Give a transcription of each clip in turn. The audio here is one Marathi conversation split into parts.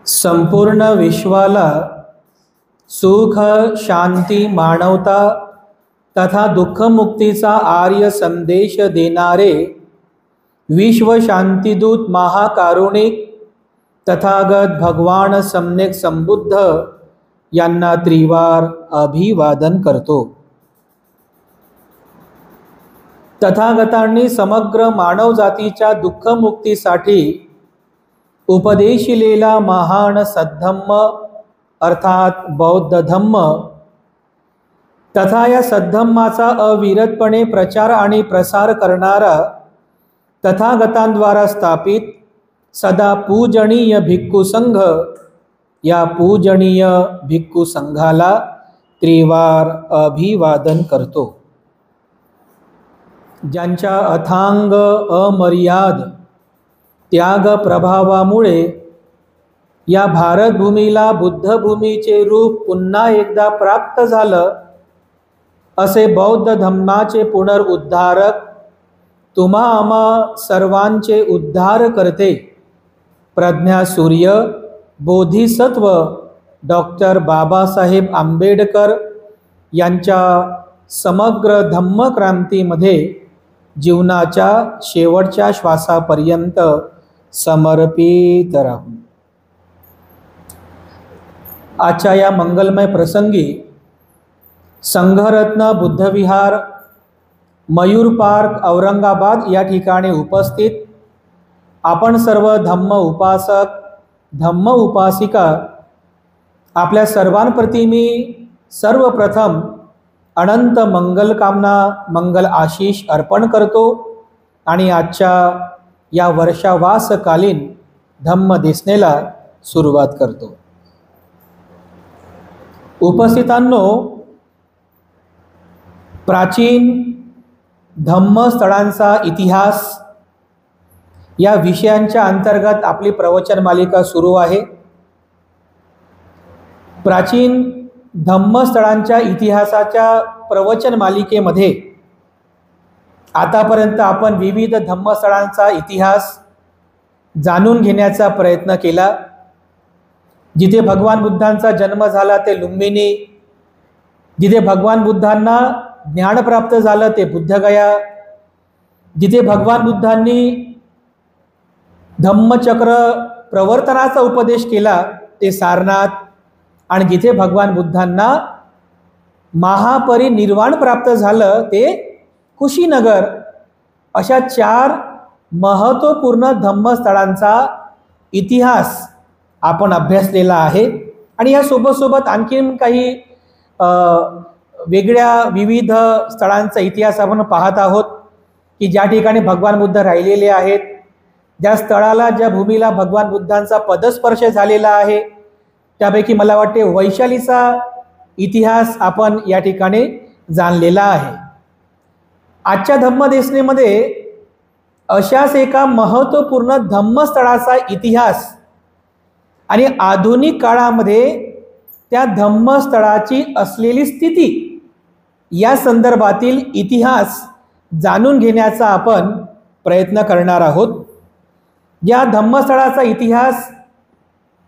संपूर्ण विश्वाला सुख, शांती, मानवता तथा दुःखमुक्तीचा आर्य संदेश देणारे विश्व शांतिदूत महाकारुणिक तथागत भगवान सम्यक संबुद्ध यांना त्रिवार अभिवादन करतो। तथागतांनी समग्र मानवजातीच्या दुःखमुक्तीसाठी उपदेशिलेला महान सद्धम्म अर्थात बौद्ध धम्म तथा या सद्धम्माचा अविरतपणे प्रचार आणि प्रसार करणारा तथागतांद्वारा स्थापित सदा पूजनीय भिक्खू संघ, या पूजनीय भिक्खू संघाला त्रिवार अभिवादन करतो। ज्यांच्या अथांग अमर्याद त्याग प्रभावामुळे या भारतभूमीला बुद्धभूमीचे रूप पुन्हा एकदा प्राप्त झालं, असे बौद्ध धम्माचे पुनरुद्धारक, तुम्हा आम्हा सर्वांचे उद्धार करते प्रज्ञा सूर्य बोधिसत्व डॉक्टर बाबासाहेब आंबेडकर यांच्या समग्र धम्मक्रांतीमध्ये जीवनाच्या शेवटच्या श्वासापर्यंत समर्पित राहू। आजच्या या मंगलमय प्रसंगी संघरत्न बुद्धविहार, मयूर पार्क, औरंगाबाद या ठिकाणी उपस्थित आपण सर्व धम्म उपासक, धम्म उपासिका आपल्या सर्वांप्रती मी सर्वप्रथम अनंत मंगल कामना, मंगल आशीष अर्पण करतो आणि आजच्या या वर्षावासकालीन धम्म देसनेला सुरुवात करतो। उपस्थितांनो, प्राचीन धम्मस्थळांचा इतिहास या विषयांच्या अंतर्गत आपली प्रवचन मालिका सुरू आहे। प्राचीन धम्मस्थळांच्या इतिहासाच्या प्रवचन मालिकेमध्ये आतापर्यंत आपण विविध धम्मस्थळांचा इतिहास जाणून घेण्याचा प्रयत्न केला। जिथे भगवान बुद्धांचा जन्म झाला ते लुंबिनी, जिथे भगवान बुद्धांना ज्ञान प्राप्त झालं ते बुद्धगया, जिथे भगवान बुद्धांनी धम्मचक्र प्रवर्तनाचा उपदेश केला ते सारनाथ, आणि जिथे भगवान बुद्धांना महापरिनिर्वाण प्राप्त झालं ते कुशीनगर, अशा 4 महत्त्वपूर्ण धम्मस्थळांचा इतिहास आपण अभ्यासलेला आहे। आणि या सोबत आणखीन काही वेगळ्या विविध स्थळांचा इतिहास आपण पाहत आहोत की ज्या ठिकाणी भगवान बुद्ध राहिलेले आहेत, ज्या स्थळाला, ज्या भूमीला भगवान बुद्धांचा पदस्पर्श झालेला आहे, त्यापैकी मला वाटते वैशालीचा इतिहास आपण या ठिकाणी जाणलेला आहे। आजच्या धम्मदेसनेमध्ये अशाच एका महत्त्वपूर्ण धम्मस्थळाचा इतिहास आणि आधुनिक काळामध्ये त्या धम्मस्थळाची असलेली स्थिती या संदर्भातील इतिहास जाणून घेण्याचा आपण प्रयत्न करणार आहोत। या धम्मस्थळाचा इतिहास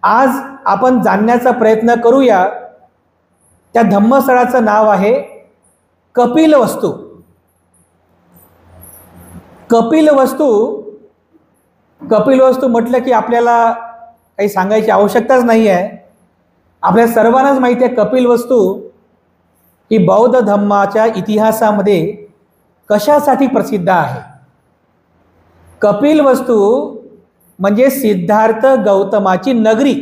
आज आपण जाणण्याचा प्रयत्न करूया। त्या धम्मस्थळाचं नाव आहे कपिलवस्तू। कपिलवस्तू म्हटलं की आपल्याला काही सांगायची आवश्यकताच नाही आहे। आपल्या सर्वांनाच माहिती आहे कपिलवस्तू ही बौद्ध धम्माच्या इतिहासामध्ये कशासाठी प्रसिद्ध आहे। कपिलवस्तू म्हणजे सिद्धार्थ गौतमाची नगरी,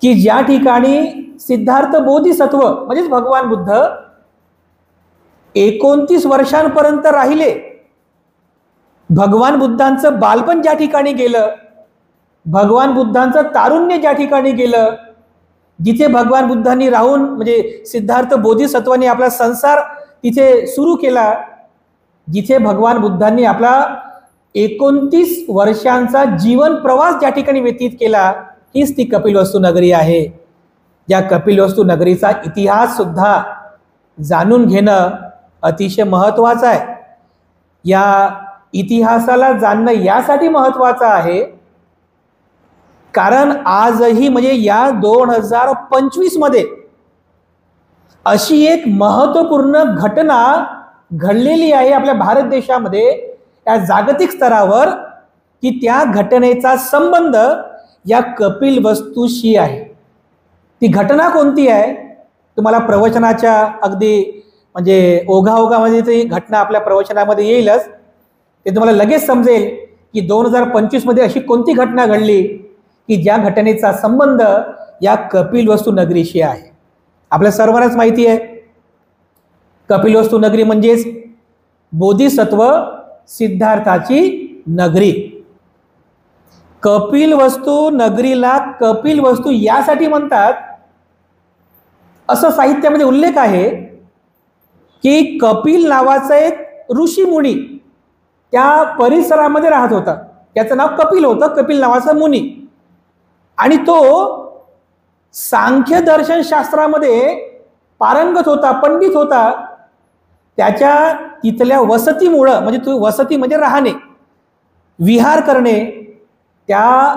की ज्या ठिकाणी सिद्धार्थ बोधिसत्व म्हणजेच भगवान बुद्ध 29 वर्षांपर्यंत राहिले। भगवान बुद्धांचं बालपण ज्या ठिकाणी गेलं, भगवान बुद्धांचं तारुण्य ज्या ठिकाणी गेलं, जिथे भगवान बुद्धांनी राहून म्हणजे सिद्धार्थ बोधिसत्वाने आपला संसार तिथे सुरू केला, जिथे भगवान बुद्धांनी आपला 29 वर्षांचा जीवन प्रवास ज्या ठिकाणी व्यतीत केला, हीच ती कपिलवस्तू नगरी आहे। या कपिलवस्तू नगरीचा इतिहास सुद्धा जाणून घेणं अतिशय महत्त्वाचं आहे। या इतिहासाला जाणणं यासाठी महत्त्वाचं आहे कारण आजही म्हणजे या 2025 मध्ये अशी एक महत्त्वपूर्ण घटना घडलेली आहे आपल्या भारत देशामध्ये या जागतिक स्तरावर की त्या घटनेचा संबंध या कपिलवस्तूशी आहे. ती घटना कोणती आहे? तुम्हाला प्रवचनाच्या अगदी म्हणजे ओघाओघामध्ये ती घटना आपल्या प्रवचनामध्ये येईलच. ते तुम्हाला लगेच समजेल की 2025 मध्ये अशी कोणती घटना घडली की ज्या घटनेचा संबंध या कपिलवस्तू नगरीशी आहे. आपल्या सर्वांनाच माहिती आहे कपिलवस्तू नगरी म्हणजेच बोधिसत्व सिद्धार्थाची नगरी. कपिलवस्तू नगरीला कपिलवस्तू यासाठी म्हणतात असं साहित्यामध्ये उल्लेख आहे की कपिल नावाचा एक ऋषी मुनी त्या परिसरामध्ये राहत होता. त्याचं नाव कपिल होतं, कपिल नावाचा मुनी. आणि तो सांख्य दर्शन शास्त्रामध्ये पारंगत होता, पंडित होता. त्याच्या तिथल्या वसतीमुळं म्हणजे तो वसती म्हणजे राहणे, विहार करणे, त्या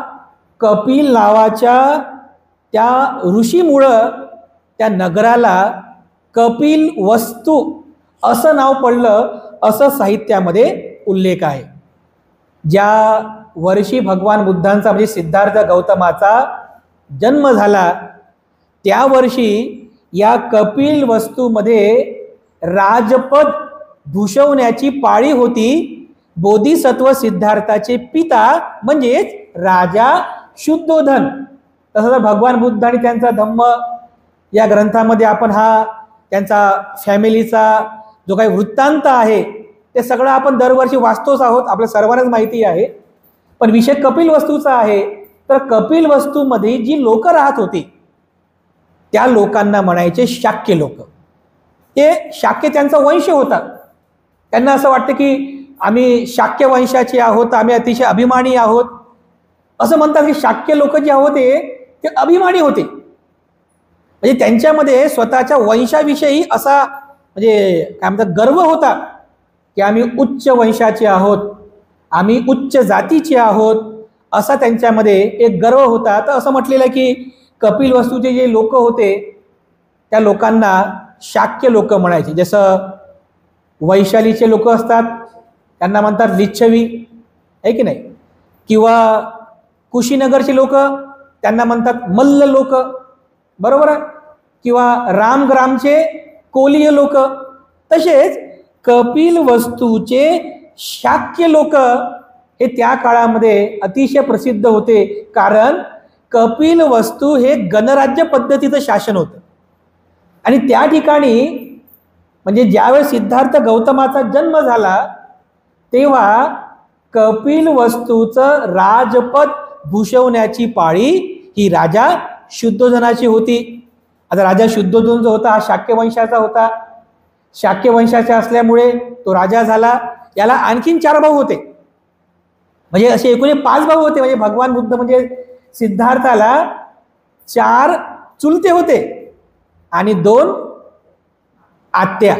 कपिल नावाच्या त्या ऋषीमुळं त्या नगराला कपिल वस्तू असं नाव पडलं असं साहित्यामध्ये उल्लेख आहे. ज्या वर्षी भगवान बुद्धांचा म्हणजे सिद्धार्थ गौतमाचा जन्म झाला त्या वर्षी या कपिल वस्तूमध्ये राजपद भूषवण्याची पाळी होती बोधिसत्व सिद्धार्थाचे पिता म्हणजेच राजा शुद्धोधन. तसं तर भगवान बुद्ध आणि त्यांचा धम्म या ग्रंथामध्ये आपण हा त्यांचा फॅमिलीचा जो काही वृत्तांत आहे ते सगळं आपण दरवर्षी वाचतोच आहोत, आपल्या सर्वांनाच माहिती आहे. पण विषय कपिल वस्तूचा आहे. तर कपिल वस्तूमध्ये जी लोक राहत होती त्या लोकांना म्हणायचे शाक्य लोक. ते शाक्य त्यांचा वंश होता. त्यांना असं वाटतं की आम्ही शाक्य वंशाचे आहोत, आम्ही अतिशय अभिमानी आहोत. असं म्हणतात की शाक्य लोक जे होते ते अभिमानी होते. म्हणजे त्यांच्यामध्ये स्वतःच्या वंशाविषयी असा म्हणजे काय म्हणतात गर्व होता की आम्ही उच्च वंशाचे आहोत, आम्ही उच्च जातीचे आहोत, असा त्यांच्यामध्ये एक गर्व होता. तर असं म्हटलेलं की कपिल वस्तूचे जे लोक होते त्या लोकांना शाक्य लोक म्हणायचे. जसं वैशालीचे लोक असतात त्यांना म्हणतात लिच्छवी, आहे की नाही? किंवा कुशीनगरचे लोक त्यांना म्हणतात मल्ल लोक, बरोबर आहे? किंवा रामग्रामचे कोलीय लोक. तसेच कपिल वस्तूचे शाक्य लोक हे त्या काळामध्ये अतिशय प्रसिद्ध होते. कारण कपिल वस्तू हे गणराज्य पद्धतीचं शासन होतं. आणि त्या ठिकाणी म्हणजे ज्यावेळेस सिद्धार्थ गौतमाचा जन्म झाला तेव्हा कपिल वस्तूचं राजपद भूषवण्याची पाळी ही राजा शुद्धोधनाची होती. आता राजा शुद्धोधन जो होता हा शाक्य वंशाचा होता. शाक्य वंशाचा असल्यामुळे तो राजा झाला. याला आणखीन 4 भाऊ होते, म्हणजे असे एकूण 5 भाऊ होते. म्हणजे भगवान बुद्ध म्हणजे सिद्धार्थाला 4 चुलते होते आणि 2 आत्या,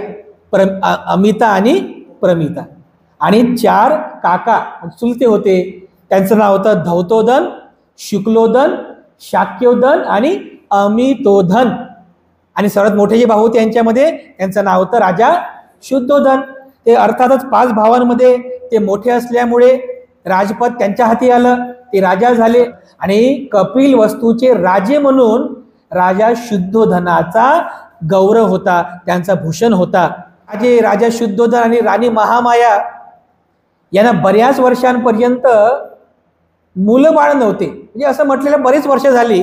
अमिता आणि प्रमिता, आणि 4 काका चुलते होते. त्यांचं नाव होतं धौतोधन, शुक्लोधन, शाक्योधन आणि अमितोधन. आणि सर्वात मोठे जे भाऊ होते यांच्यामध्ये त्यांचं नाव होतं राजा शुद्धोधन. ते अर्थातच 5 भावांमध्ये ते मोठे असल्यामुळे राजपद त्यांच्या हाती आलं, ते राजा झाले. आणि कपिल वस्तूचे राजे म्हणून राजा शुद्धोधनाचा गौरव होता, त्यांचा भूषण होता. राजा शुद्धोधन आणि राणी महामाया यांना बऱ्याच वर्षांपर्यंत मुलं बाळ नव्हते. म्हणजे असं म्हटलेलं बरेच वर्ष झाली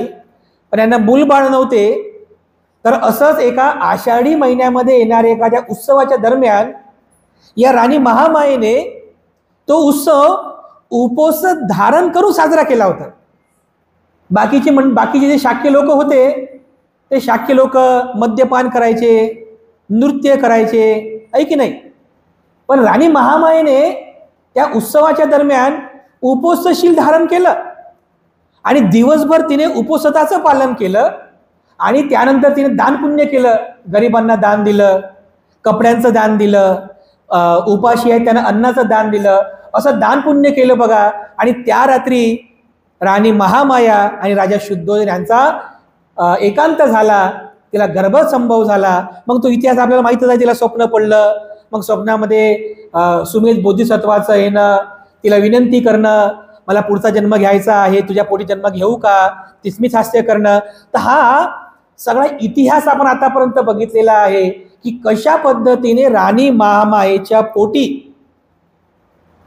पण यांना मूल बाळ नव्हते. तर असंच एका आषाढी महिन्यामध्ये येणाऱ्या एखाद्या उत्सवाच्या दरम्यान या राणी महामायेने तो उत्सव उपवास धारण करून साजरा केला होता. बाकीचे जे शाक्य लोक होते ते शाक्य लोक मद्यपान करायचे, नृत्य करायचे, आहे की नाही? पण राणी महामायेने त्या उत्सवाच्या दरम्यान उपवासशील धारण केलं आणि दिवसभर तिने उपवासाचं पालन केलं. आणि त्यानंतर तिने दान पुण्य केलं, गरिबांना दान दिलं, कपड्यांचं दान दिलं, उपाशी आहे त्यांना अन्नाचं दान दिलं, असं दान पुण्य केलं बघा. आणि त्या रात्री राणी महामाया आणि राजा शुद्धोधन यांचा एकांत झाला, तिला गर्भसंभव झाला. मग तो इतिहास आपल्याला माहितच आहे. तिला स्वप्न पडलं, मग स्वप्नामध्ये सुमेध बोधिसत्वाचं येणं, तिला विनंती करणं, मला पुढचा जन्म घ्यायचा आहे, तुझ्या पोटी जन्म घेऊ का, तिसमीच हास्य करणं. तर हा सगळा इतिहास आपण आतापर्यंत बघितलेला आहे की कशा पद्धतीने राणी महामायेच्या पोटी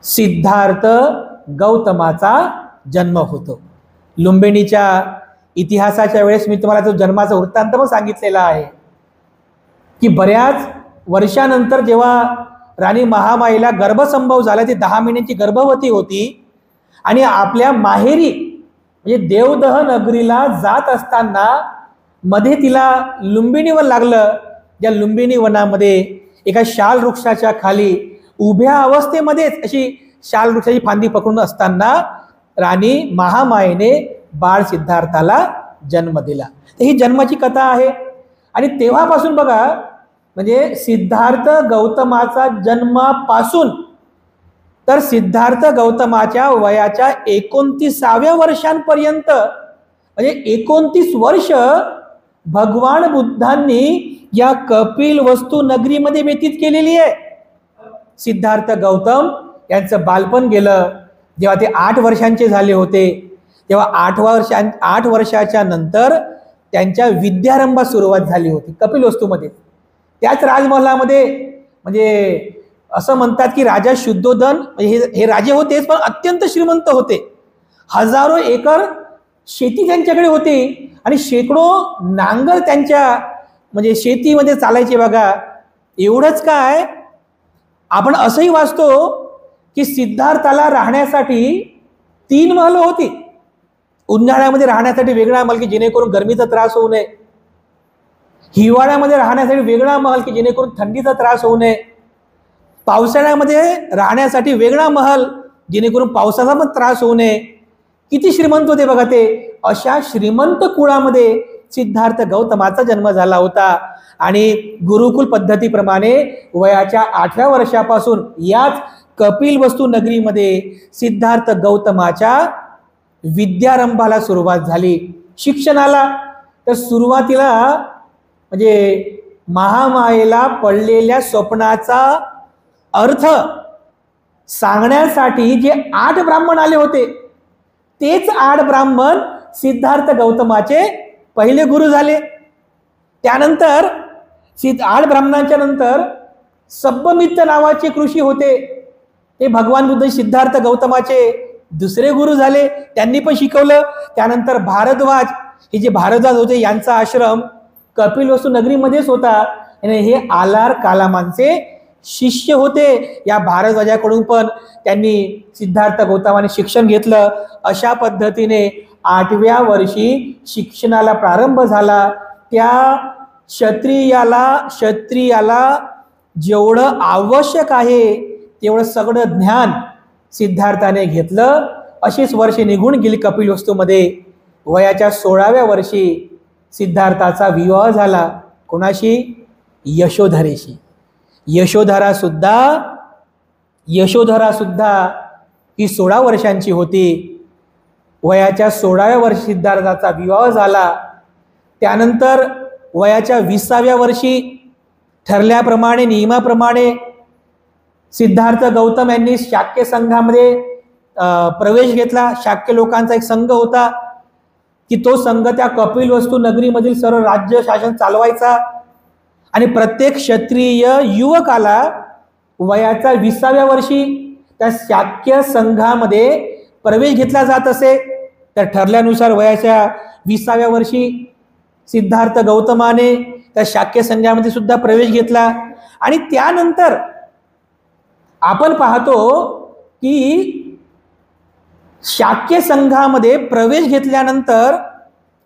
सिद्धार्थ गौतमाचा जन्म होतो. लुंबिनीच्या इतिहासाच्या वेळेस मी तुम्हाला तो जन्माचा वृत्तांत पण सांगितलेला आहे की बऱ्याच वर्षानंतर जेव्हा राणी महामाईला गर्भसंभव झाला, ती 10 महिन्यांची गर्भवती होती आणि आपल्या माहेरी म्हणजे देवदह नगरीला जात असताना मध्ये तिला लुंबिनी वन लागलं. ज्या लुंबिनी वनामध्ये एका शाल वृक्षाच्या खाली उभ्या अवस्थेमध्येच अशी शाल वृक्षाची फांदी पकडून असताना राणी महामायेने बाळ सिद्धार्थाला जन्म दिला. ही जन्माची कथा आहे. आणि तेव्हापासून बघा, म्हणजे सिद्धार्थ गौतमाचा जन्मापासून तर सिद्धार्थ गौतमाच्या वयाच्या 29व्या वर्षांपर्यंत म्हणजे 29 वर्ष भगवान बुद्धांनी या कपिलवस्तू नगरीमध्ये व्यतीत केलेली आहे. सिद्धार्थ गौतम यांचं बालपण गेलं. जेव्हा ते 8 वर्षांचे झाले होते तेव्हा 8 वर्षाच्या नंतर त्यांच्या विद्यारंभास सुरुवात झाली होती कपिलवस्तूमध्ये. त्याच राजमहलामध्ये म्हणजे असं म्हणतात की राजा शुद्धोधन हे राजे होतेच, पण अत्यंत श्रीमंत होते. हजारो एकर शेती त्यांच्याकडे होती आणि शेकडो नांगर त्यांच्या म्हणजे शेतीमध्ये चालायचे. बघा, एवढंच काय, आपण असंही वाचतो की सिद्धार्थाला राहण्यासाठी 3 महल होती. उन्हाळ्यामध्ये राहण्यासाठी वेगळा महल की जेणेकरून गरमीचा त्रास होऊ नये, हिवाळ्यामध्ये राहण्यासाठी वेगळा महल की जेणेकरून थंडीचा त्रास होऊ नये, पावसाळ्यामध्ये राहण्यासाठी वेगळा महल जेणेकरून पावसाचा पण त्रास होऊ नये. किती श्रीमंत होते बघा ते. अशा श्रीमंत कुळामध्ये सिद्धार्थ गौतमाचा जन्म झाला होता. आणि गुरुकुल पद्धतीप्रमाणे वयाच्या 8व्या वर्षापासून याच कपिलवस्तू नगरीमध्ये सिद्धार्थ गौतमाच्या विद्यारंभाला सुरुवात झाली. शिक्षणाला तर सुरुवातीला म्हणजे महामायेला पडलेल्या स्वप्नाचा अर्थ सांगण्यासाठी जे 8 ब्राह्मण आले होते, तेच 8 ब्राह्मण सिद्धार्थ गौतमाचे पहिले गुरु झाले. त्यानंतर 8 ब्राह्मणांच्या नंतर सब्बमित्त नावाचे एक ऋषी होते, ते भगवान बुद्ध सिद्धार्थ गौतमाचे दुसरे गुरु झाले. त्यांनी पण शिकवलं. त्यानंतर भारद्वाज, हे जे भारद्वाज होते यांचा आश्रम कपिलवस्तू नगरीमध्येच होता आणि हे आलार कालामांचे शिष्य होते. या भारद्वाजाकडून पण त्यांनी सिद्धार्थ गौतमाने शिक्षण घेतलं. अशा पद्धतीने 8व्या वर्षी शिक्षणाला प्रारंभ झाला. त्या क्षत्रियाला जेवढं आवश्यक आहे तेवढं सगळं ज्ञान सिद्धार्थाने घेतलं. अशीच वर्षे निघून गेली कपिलवस्तूमध्ये. वयाच्या 16व्या वर्षी सिद्धार्थाचा विवाह झाला. कोणाशी? यशोधरेशी. यशोधरा सुद्धा ही 16 वर्षांची होती. वयाच्या 16व्या वर्षी सिद्धार्थाचा विवाह झाला. त्यानंतर वयाच्या 20व्या वर्षी ठरल्याप्रमाणे नियमाप्रमाणे सिद्धार्थ गौतम यांनी शाक्य संघामध्ये प्रवेश घेतला. शाक्य लोकांचा एक संघ होता की तो संघ त्या कपिलवस्तू नगरीमधील सर्व राज्य शासन चालवायचा आणि प्रत्येक क्षत्रिय युवकाला वयाच्या 20व्या वर्षी त्या शाक्य संघामध्ये प्रवेश घेतला जात असे. तर ठरल्यानुसार वयाच्या 20व्या वर्षी सिद्धार्थ गौतमाने त्या शाक्य संघामध्ये सुद्धा प्रवेश घेतला. आणि त्यानंतर आपण पाहतो की शाक्य संघामध्ये प्रवेश घेतल्यानंतर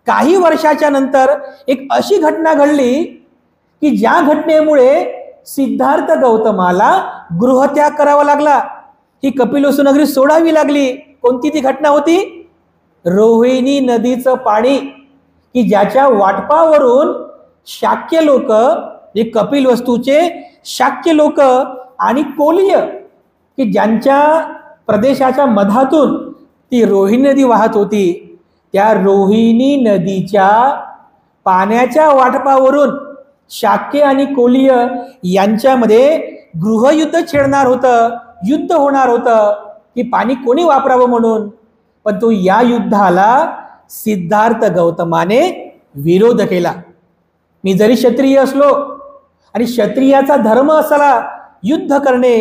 काही वर्षाच्या नंतर एक अशी घटना घडली की ज्या घटनेमुळे सिद्धार्थ गौतमाला गृहत्याग करावा लागला. ही कपिलवस्तू नगरी सोडावी लागली. कोणती ती घटना होती? रोहिणी नदीचं पाणी, की ज्याच्या वाटपावरून शाक्य लोक, जे कपिलवस्तूचे शाक्य लोक आणि कोलीय, की ज्यांच्या प्रदेशाच्या मधातून ती रोहिणी नदी वाहत होती. त्या रोहिणी नदीच्या पाण्याच्या वाटपावरून शाक्य आणि कोलीय यांच्यामध्ये गृहयुद्ध छेडणार होतं, युद्ध होणार होतं की पाणी कोणी वापरावं म्हणून. पण तो या युद्धाला सिद्धार्थ गौतमाने विरोध केला. मी जरी क्षत्रिय असलो आणि क्षत्रियाचा धर्म असला युद्ध करणे,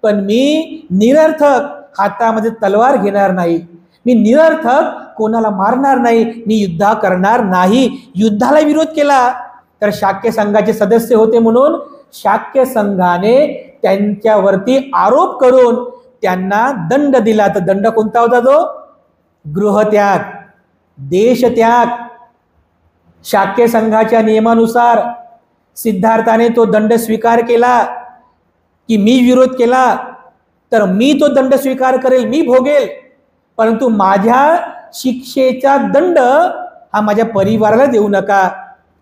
पण मी निरर्थक हातामध्ये तलवार घेणार नाही, मी निरर्थक कोणाला मारणार नाही, मी युद्ध करणार नाही, युद्धाला विरोध केला. तर शाक्य संघाचे सदस्य होते म्हणून शाक्य संघाने त्यांच्यावरती आरोप करून त्यांना दंड दिला. तर दंड कोणता होता? तो गृहत्याग, देशत्याग. शाक्य संघाच्या नियमानुसार सिद्धार्थाने तो दंड स्वीकार केला की मी विरोध केला तर मी तो दंड स्वीकार करेल, मी भोगेल, परंतु माझ्या शिक्षेचा दंड हा माझ्या परिवाराला देऊ नका,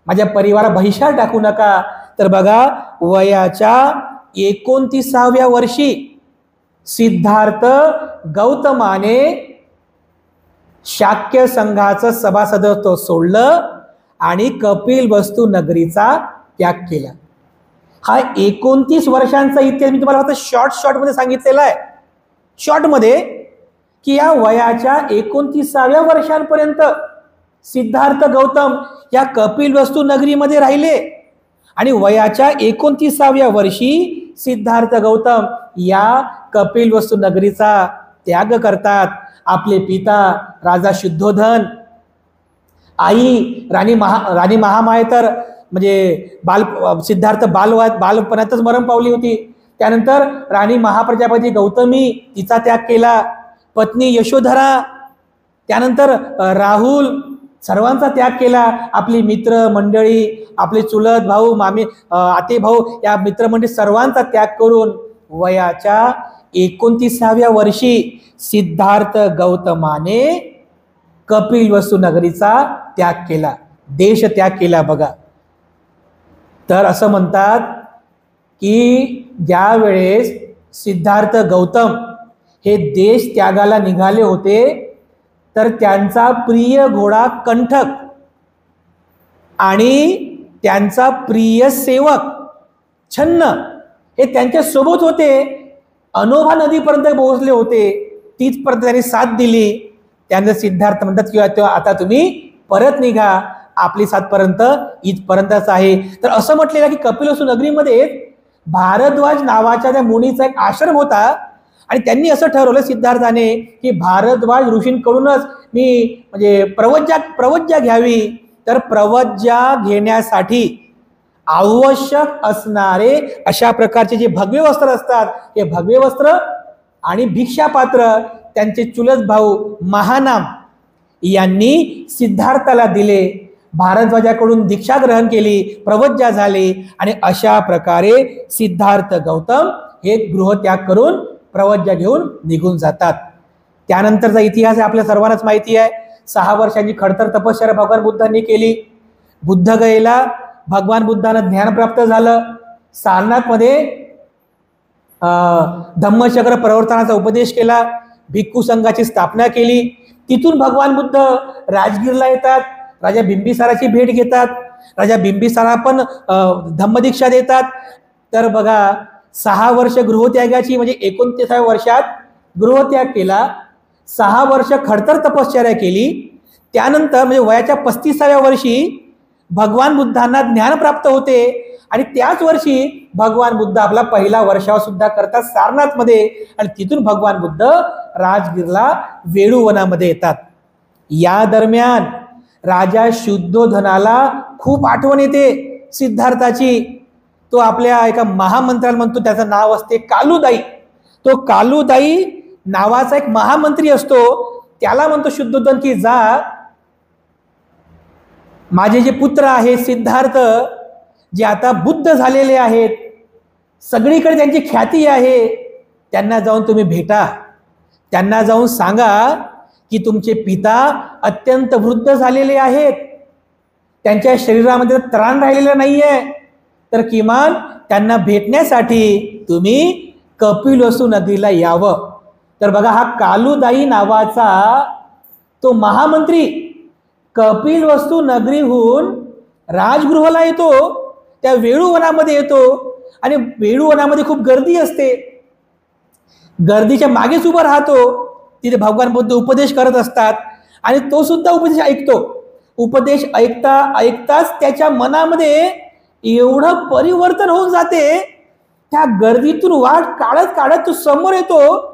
माझ्या परिवारा बहिष्कार टाकू नका. तर बघा, वयाच्या 29व्या वर्षी सिद्धार्थ गौतमाने शाक्य संघाचं सभासदत्व सोडलं आणि कपिलवस्तू नगरीचा त्याग केला. हा 29 वर्षांचा इतिहास मी तुम्हाला फक्त शॉर्ट मध्ये सांगितलेला आहे. शॉर्टमध्ये की या वयाच्या 29व्या वर्षांपर्यंत सिद्धार्थ गौतम या कपिलवस्तू नगरीमध्ये राहिले आणि वयाच्या 29व्या वर्षी सिद्धार्थ गौतम या कपिलवस्तू नगरीचा त्याग करतात. आपले पिता राजा शुद्धोधन, आई राणी महामाया तर म्हणजे सिद्धार्थ बालपणातच मरण पावली होती. त्यानंतर राणी महाप्रजापती गौतमी, तिचा त्याग केला. पत्नी यशोधरा, त्यानंतर राहुल, सर्वांचा त्याग केला. आपली मित्र मंडळी, आपले चुलत भाऊ, मामे, आते भाऊ, या मित्रमंडळी सर्वांचा त्याग करून वयाच्या 29व्या वर्षी सिद्धार्थ गौतमाने कपिलवस्तू नगरीचा त्याग केला, देश त्याग केला. बघा, तर असं म्हणतात की ज्या वेळेस सिद्धार्थ गौतम हे देश त्यागाला निघाले होते तर त्यांचा प्रिय घोडा कंठक आणि त्यांचा प्रिय सेवक छन्न हे त्यांच्या सोबत होते. अनोभा नदीपर्यंत पोहोचले होते, तिथपर्यंत त्यांनी साथ दिली. त्यानंतर सिद्धार्थ म्हणतात की आता तुम्ही परत निघा, आपली साथपर्यंत इथपर्यंतच आहे. तर असं म्हटलेलं की कपिलवस्तू नगरीमध्ये भारद्वाज नावाच्या त्या मुनीचा एक आश्रम होता आणि त्यांनी असं ठरवलं सिद्धार्थाने की भारद्वाज ऋषींकडूनच मी म्हणजे प्रवज्जा घ्यावी. तर प्रवज्जा घेण्यासाठी आवश्यक असणारे अशा प्रकारचे जे भगवे वस्त्र असतात, हे भगवे वस्त्र आणि भिक्षापात्र त्यांचे चुलत भाऊ महानाम यांनी सिद्धार्थाला दिले. भारद्वाजाकडून दीक्षा ग्रहण केली, प्रवज्जा झाली आणि अशा प्रकारे सिद्धार्थ गौतम हे गृहत्याग करून प्रवज्जा घेऊन निघून जातात. त्यानंतरचा इतिहास आपल्या सर्वांनाच माहिती आहे. 6 वर्षांची खडतर तपश्चर्या भगवान बुद्धांनी केली. बुद्धगयेला भगवान बुद्धांना ज्ञान प्राप्त झालं. सारनाथमध्ये धम्मचक्र प्रवर्तनाचा उपदेश केला, भिक्खू संघाची स्थापना केली. तिथून भगवान बुद्ध राजगीरला येतात, राजा बिंबिसाराची भेट घेतात. राजा बिंबिसारा पण धम्मदीक्षा देतात. तर बघा, 6 वर्ष गृहत्यागाची म्हणजे 29व्या वर्षात गृहत्याग केला, 6 वर्ष खडतर तपश्चर्या केली. त्यानंतर म्हणजे वयाच्या 35व्या वर्षी भगवान बुद्धांना ज्ञान प्राप्त होते आणि त्याच वर्षी भगवान बुद्ध आपला पहिला वर्षाव सुद्धा करतात सारनाथमध्ये आणि तिथून भगवान बुद्ध राजगीरला वेळूवनामध्ये येतात. या दरम्यान राजा शुद्धोधनाला खूप आठवण येते सिद्धार्थाची. तो आपल्या एका महामंत्र्याला म्हणतो, त्याचं नाव असते कालुदाई. तो कालुदाई नावाचा एक महामंत्री असतो, त्याला म्हणतो शुद्धोधन की जा, माझे जे पुत्र आहेत सिद्धार्थ, जे आता बुद्ध झालेले आहेत, सगळीकडे त्यांची ख्याती आहे, त्यांना जाऊन तुम्ही भेटा. त्यांना जाऊन सांगा की तुमचे पिता अत्यंत वृद्ध झालेले आहेत, त्यांच्या शरीरामध्ये त्राण राहिलेला नाहीये, तर किमान त्यांना भेटण्यासाठी तुम्ही कपिलवस्तू नदीला यावं. तर बघा, हा कालुदाई नावाचा तो महामंत्री कपिलवस्तू नगरीहून राजगृहाला येतो, त्या वेळूवनामध्ये येतो आणि वेळूवनामध्ये खूप गर्दी असते. गर्दीच्या मागेच उभा राहतो. तिथे भगवान बुद्ध उपदेश करत असतात आणि तो सुद्धा उपदेश ऐकतो. उपदेश ऐकताच त्याच्या मनामध्ये एवढं परिवर्तन होऊन जाते, त्या गर्दीतून वाट काढत काढत तो समोर येतो.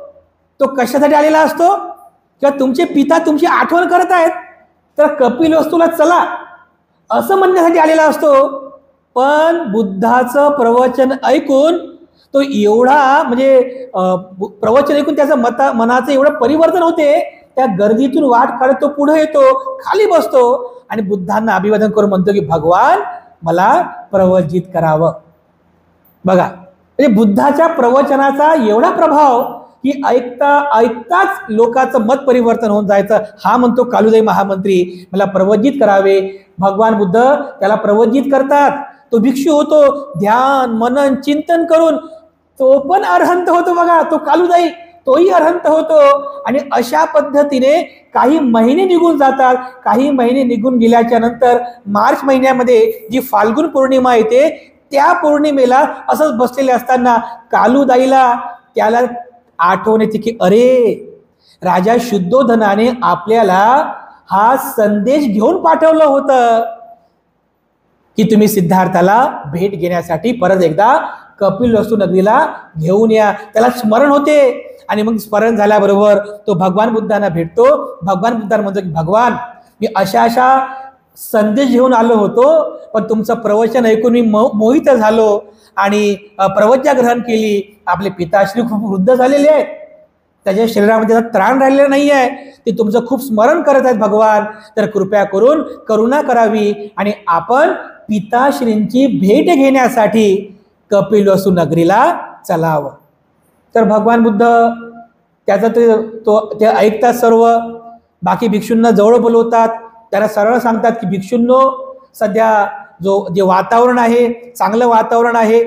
तो कशासाठी आलेला असतो? किंवा तुमचे पिता तुमची आठवण करत आहेत, तर कपिलवस्तूला चला असं म्हणण्यासाठी आलेला असतो. पण बुद्धाचं प्रवचन ऐकून तो एवढा म्हणजे प्रवचन ऐकून त्याचं मनाचं एवढं परिवर्तन होते, त्या गर्दीतून वाट काढत तो पुढे येतो, खाली बसतो आणि बुद्धांना अभिवादन करून म्हणतो की भगवान मला प्रवचित करावं. बघा, म्हणजे बुद्धाच्या प्रवचनाचा एवढा प्रभाव की ऐकताच लोकांचं मत परिवर्तन होऊन जायचं. हा म्हणतो कालुदाई महामंत्री मला प्रवचित करावे. भगवान बुद्ध त्याला प्रवचित करतात. तो भिक्षू होतो, ध्यान मनन चिंतन करून तो पण अरहंत होतो. बघा, तो कालुदाई तोही अरहंत होतो. आणि अशा पद्धतीने काही महिने निघून जातात. काही महिने निघून गेल्याच्या नंतर मार्च महिन्यामध्ये जी फाल्गुन पौर्णिमा येते, त्या पौर्णिमेला असंच बसलेले असताना कालुदाईला त्याला आठवण येते की अरे, राजा शुद्धोधनाने आपल्याला हा संदेश घेऊन पाठवलं होतं की तुम्ही सिद्धार्थाला भेट घेण्यासाठी परत एकदा कपिलवस्तू नगरीला घेऊन या. त्याला स्मरण होते आणि मग स्मरण झाल्याबरोबर तो भगवान बुद्धांना भेटतो. भगवान बुद्धांना म्हणतो की भगवान, मी अशा संदेश घेऊन आलो होतो, पण तुमचं प्रवचन ऐकून मी मोहित झालो आणि प्रवज्ञा ग्रहण केली. आपले पिताश्री खूप वृद्ध झालेले आहेत, त्याच्या शरीरामध्ये त्राण राहिलेला नाही आहे, ते तुमचं खूप स्मरण करत आहेत भगवान. तर कृपया करून करुणा करावी आणि आपण पिताश्रींची भेट घेण्यासाठी कपिलवस्तू नगरीला चलावं. तर भगवान बुद्ध त्याचा ते ऐकतात. सर्व बाकी भिक्षूंना जवळ बोलवतात. त्याला सरळ सांगतात की भिक्षूंनो, सध्या जे वातावरण आहे चांगलं वातावरण आहे,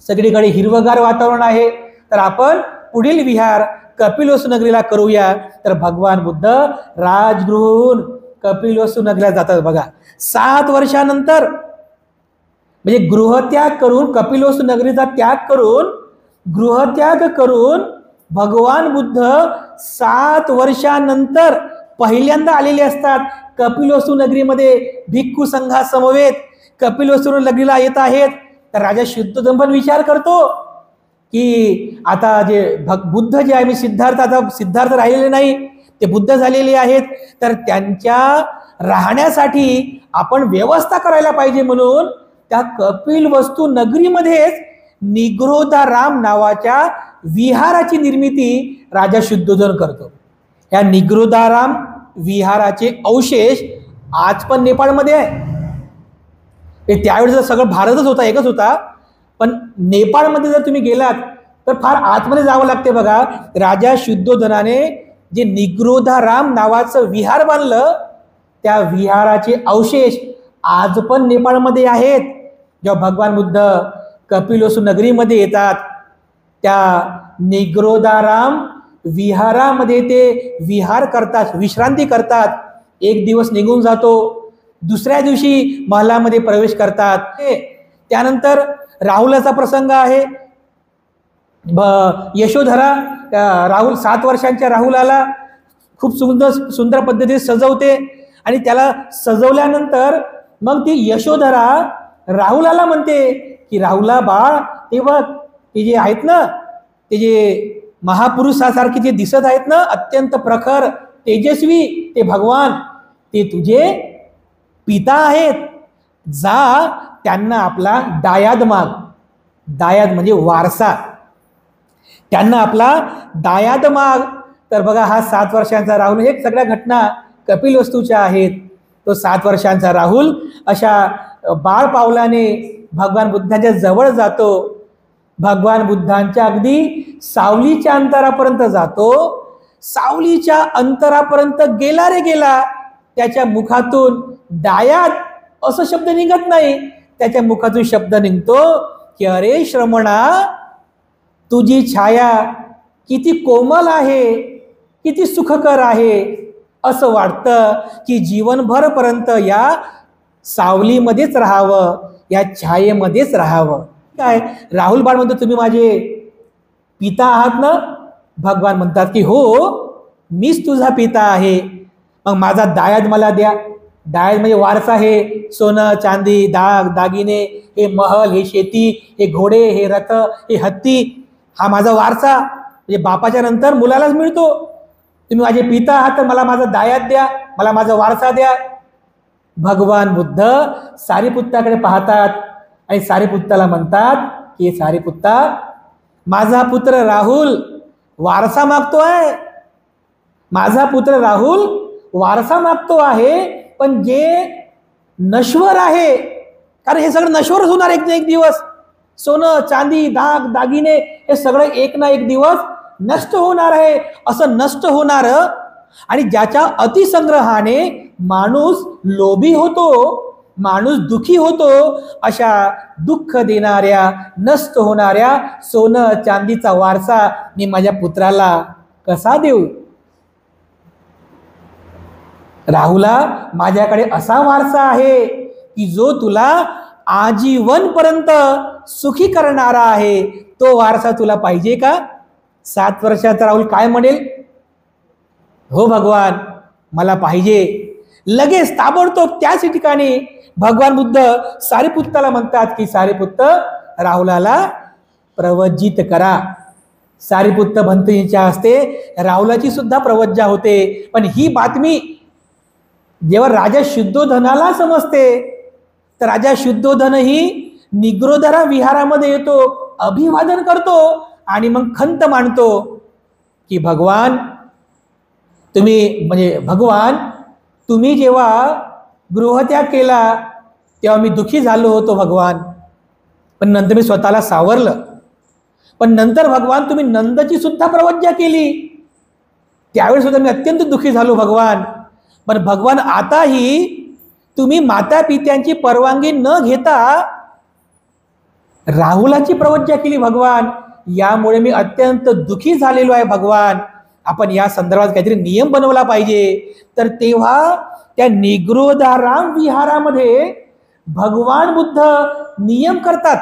सगळीकडे हिरवगार वातावरण आहे, तर आपण पुढील विहार कपिलवस्तू नगरीला करूया. तर भगवान बुद्ध राजगृहून कपिलवस्तू नगरीला जातात. बघा, 7 वर्षानंतर म्हणजे गृहत्याग करून, कपिलवस्तू नगरीचा त्याग करून, गृहत्याग करून भगवान बुद्ध 7 वर्षानंतर पहिल्यांदा आलेले असतात. कपिलवस्तू नगरीमध्ये भिक्खू संघासमवेत कपिलवस्तू नगरीला येत आहेत. तर राजा शुद्धोधन पण विचार करतो की आता जे बुद्ध जे आहे, मी सिद्धार्थ राहिलेले नाही, ते बुद्ध झालेले आहेत, तर त्यांच्या राहण्यासाठी आपण व्यवस्था करायला पाहिजे. म्हणून त्या कपिलवस्तू नगरीमध्येच निग्रोधाराम नावाच्या विहाराची निर्मिती राजा शुद्धोधन करतो. या निग्रोधाराम विहाराचे अवशेष आज पण नेपाळमध्ये आहे. त्यावेळेस सगळं भारतच होता, एकच होता, पण नेपाळमध्ये जर तुम्ही गेलात तर फार आतमध्ये जावं लागते. बघा, राजा शुद्धोधनाने जे निग्रोधाराम नावाचं विहार बांधलं, त्या विहाराचे अवशेष आज पण नेपाळमध्ये आहेत. जेव्हा भगवान बुद्ध कपिलवस्तू नगरीमध्ये येतात, त्या निग्रोधाराम विहारामध्ये ते विहार करतात, विश्रांती करतात. एक दिवस निघून जातो, दुसऱ्या दिवशी महलामध्ये प्रवेश करतात. त्यानंतर राहुलाचा प्रसंग आहे. यशोधरा राहुल 7 वर्षांच्या राहुलाला खूप सुंदर पद्धतीने सजवते आणि त्याला सजवल्यानंतर मग ती यशोधरा राहुलाला म्हणते की राहुला बाळ, ते बघ, ते जे आहेत ना, ते जे महापुरुषासारखे जे दिसत आहेत ना, अत्यंत प्रखर तेजस्वी, ते भगवान, ते तुझे पिता आहेत. जा त्यांना आपला दायाद माग. दायाद म्हणजे वारसा, त्यांना आपला दायाद माग. तर बघा, हा 7 वर्षांचा राहुल, हे सगळ्या घटना कपिलवस्तूच्या आहेत. तो 7 वर्षांचा राहुल अशा बाळ पावलाने भगवान बुद्धांच्या जवळ जातो. भगवान बुद्धांच्या अगदी सावलीच्या अंतरापर्यंत जातो. सावलीच्या अंतरापर्यंत गेला रे गेला, त्याच्या मुखातून दायाद असं शब्द निघत नाही. त्याच्या मुखातून शब्द निघतो की अरे श्रमणा, तुझी छाया किती कोमल आहे, किती सुखकर आहे, असं वाटतं की जीवनभरपर्यंत या सावलीमध्येच राहावं, या छायेमध्येच राहावं. काय राहुल बाळ म्हणतो, तुम्ही माझे पिता आहात ना? भगवान म्हणतात की हो, मीच तुझा पिता आहे. मग माझा दायाद मला द्या. दायाद म्हणजे वारसा, हे सोनं चांदी दागिने, हे महल, हे शेती, हे घोडे, हे रथ, हे हत्ती, हा माझा वारसा. म्हणजे बापाच्या नंतर मुलालाच मिळतो. तुम्ही माझे पिता आहात तर मला माझा दायाद द्या, मला माझा वारसा द्या. भगवान बुद्ध सारीपुत्ताकडे पाहतात आणि सारीपुत्ताला म्हणतात की सारीपुत्ता, माझा पुत्र राहुल वारसा मागतोय. माझा पुत्र राहुल वारसा मागतो आहे, पण जे नश्वर आहे, कारण हे सगळं नश्वरच होणार एक ना एक दिवस. सोनं चांदी दागिने हे सगळं एक ना एक दिवस नष्ट होणार आहे. असं नष्ट होणार आणि ज्याच्या अतिसंग्रहाने माणूस लोभी होतो, माणूस दुखी होतो, अशा दुःख देणाऱ्या, नष्ट होणाऱ्या सोनं चांदीचा वारसा मी माझ्या पुत्राला कसा देऊ? राहुला, माझ्याकडे असा वारसा आहे की जो तुला आजीवनपर्यंत सुखी करणारा आहे. तो वारसा तुला पाहिजे का? 7 वर्षाचा राहुल काय म्हणेल? हो भगवान, मला पाहिजे. लगेच ताबडतोब त्याच ठिकाणी भगवान बुद्ध सारीपुत्ताला म्हणतात की सारीपुत्त, राहुलाला प्रवज्जित करा. सारीपुत्त भंतेच्या हस्ते राहुलाची सुद्धा प्रवज्जा होते. पण ही बातमी जेव्हा राजा शुद्धोधनाला समजते, तर राजा शुद्धोधन ही निग्रोधरा विहारामध्ये येतो, अभिवादन करतो आणि मग खंत मांडतो की भगवान तुम्ही, म्हणजे भगवान तुम्ही जेव्हा गृहत्याग केला तेव्हा मी दुःखी झालो होतो भगवान, पण नंतर मी स्वतःला सावरलं. पण नंतर भगवान तुम्ही नंदची सुद्धा प्रवज्जा केली, त्यावेळी सुद्धा मी अत्यंत दुःखी झालो भगवान. पण भगवान आताही तुम्ही माता पित्यांची परवानगी न घेता राहुलाची प्रवज्जा केली भगवान, यामुळे मी अत्यंत दुःखी झालेलो आहे भगवान. आपण या संदर्भात काहीतरी नियम बनवला पाहिजे. तर तेव्हा त्या निग्रोधाराम विहारामध्ये भगवान बुद्ध नियम करतात,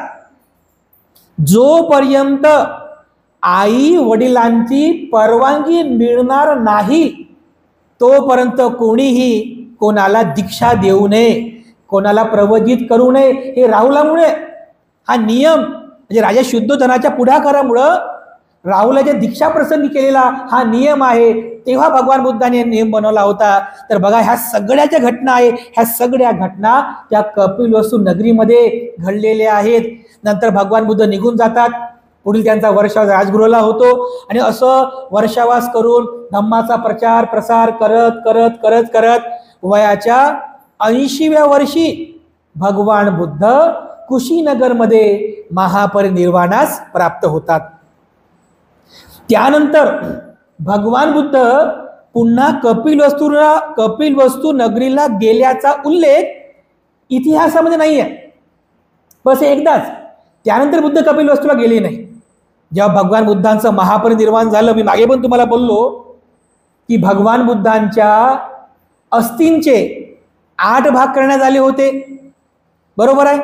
जोपर्यंत आई वडिलांची परवानगी मिळणार नाही तोपर्यंत कोणीही कोणाला दीक्षा देऊ नये, कोणाला प्रवजित करू नये. हे राहुलामुळे हा नियम, म्हणजे राजा शुद्धोधनाच्या पुढाकारामुळं राहुलाच्या दीक्षा प्रसंगी केलेला हा नियम आहे. तेव्हा भगवान बुद्धाने नियम बनवला होता. तर बघा, ह्या सगळ्याच्या घटना आहे, ह्या सगळ्या घटना त्या कपिलवस्तू नगरीमध्ये घडलेल्या आहेत. नंतर भगवान बुद्ध निघून जातात. पुढील त्यांचा वर्षावास राजगृहाला होतो आणि असं वर्षावास करून धम्माचा प्रचार प्रसार करत करत करत करत वयाच्या 80व्या वर्षी भगवान बुद्ध कुशीनगरमध्ये महापरिनिर्वाणास प्राप्त होतात. त्यानंतर भगवान बुद्ध पुन्हा कपिलवस्तू नगरीला गेल्याचा उल्लेख इतिहासामध्ये नाही आहे, बस एकदाच. त्यानंतर बुद्ध कपिलवस्तूला गेले नाही. जेव्हा भगवान बुद्धांचं महापरिनिर्वाण झालं, मी मागे पण तुम्हाला बोललो की भगवान बुद्धांच्या अस्थींचे 8 भाग करण्यात आले होते, बरोबर आहे.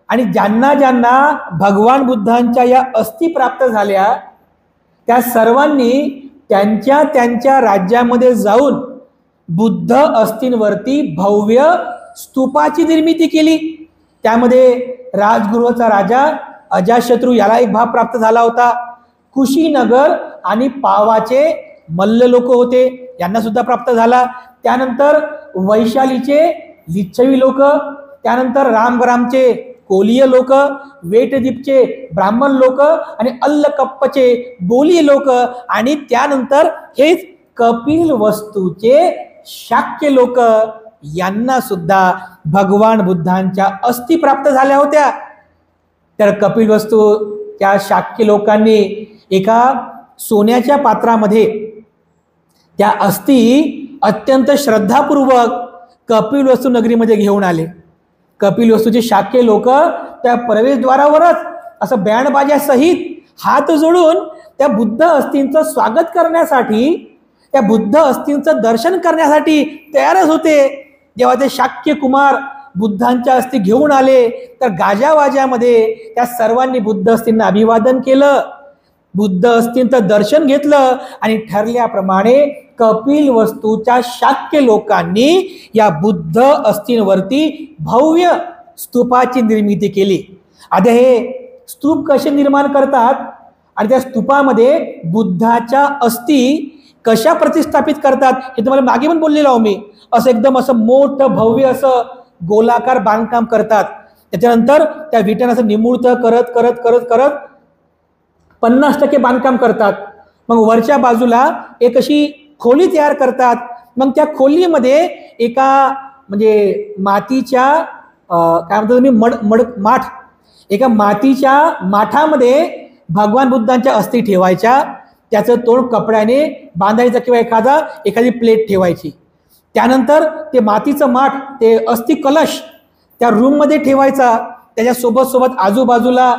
आणि ज्यांना ज्यांना भगवान बुद्धांच्या या अस्थी प्राप्त झाल्या त्या सर्वांनी त्यांच्या त्यांच्या राज्यामध्ये जाऊन बुद्ध अस्थींवरती भव्य स्तूपाची निर्मिती केली. त्यामध्ये राजगृहचा राजा अजातशत्रू याला एक भाग प्राप्त झाला होता. कुशीनगर आणि पावाचे मल्ल लोक होते, यांना सुद्धा प्राप्त झाला. त्यानंतर वैशालीचे लिच्छवी लोक, त्यानंतर रामग्रामचे कोलीय लोक, वेटदीपचे ब्राह्मण लोक आणि अल्लकप्पचे बोली लोक, आणि त्यानंतर हेच कपिलवस्तूचे शाक्य लोक, यांना सुद्धा भगवान बुद्धांच्या अस्थी प्राप्त झाल्या होत्या. तर कपिलवस्तू त्या शाक्य लोकांनी एका सोन्याच्या पात्रामध्ये त्या अस्थी अत्यंत श्रद्धापूर्वक कपिलवस्तू नगरीमध्ये घेऊन आले. कपिलवस्तूचे शाक्य लोक त्या प्रवेशद्वारावरच असं बँड बाजा सहित हात जोडून त्या बुद्ध अस्थींचं स्वागत करण्यासाठी, त्या बुद्ध अस्थींचं दर्शन करण्यासाठी तयारच होते. जेव्हा ते शाक्य कुमार बुद्धांच्या अस्थी घेऊन आले तर गाजावाजामध्ये त्या सर्वांनी बुद्ध अस्थींना अभिवादन केलं, बुद्ध अस्थींचं दर्शन घेतलं आणि ठरल्याप्रमाणे कपिलवस्तूच्या शाक्य लोकांनी या बुद्ध अस्थींवरती भव्य स्तूपाची निर्मिती केली. आता हे स्तूप कसे निर्माण करतात आणि त्या स्तूपामध्ये बुद्धाच्या अस्थी कशा प्रतिष्ठापित करतात हे तुम्हाला मागे पण बोललेलो मी. असं एकदम असं मोठं भव्य असं गोलाकार बांधकाम करतात. त्याच्यानंतर त्या विटांना असं निमुळतं करत करत करत करत 50% बांधकाम करतात. मग वरच्या बाजूला एक अशी खोली तयार करतात. मग त्या खोलीमध्ये एका म्हणजे मातीच्या काय म्हणतो तुम्ही माठ, एका मातीच्या माठामध्ये भगवान बुद्धांच्या अस्थी ठेवायच्या, त्याचं तोंड कपड्याने बांधायचं किंवा एखादी प्लेट ठेवायची. त्यानंतर ते मातीचं माठ, ते अस्थि कलश त्या रूममध्ये ठेवायचा. त्याच्या सोबत आजूबाजूला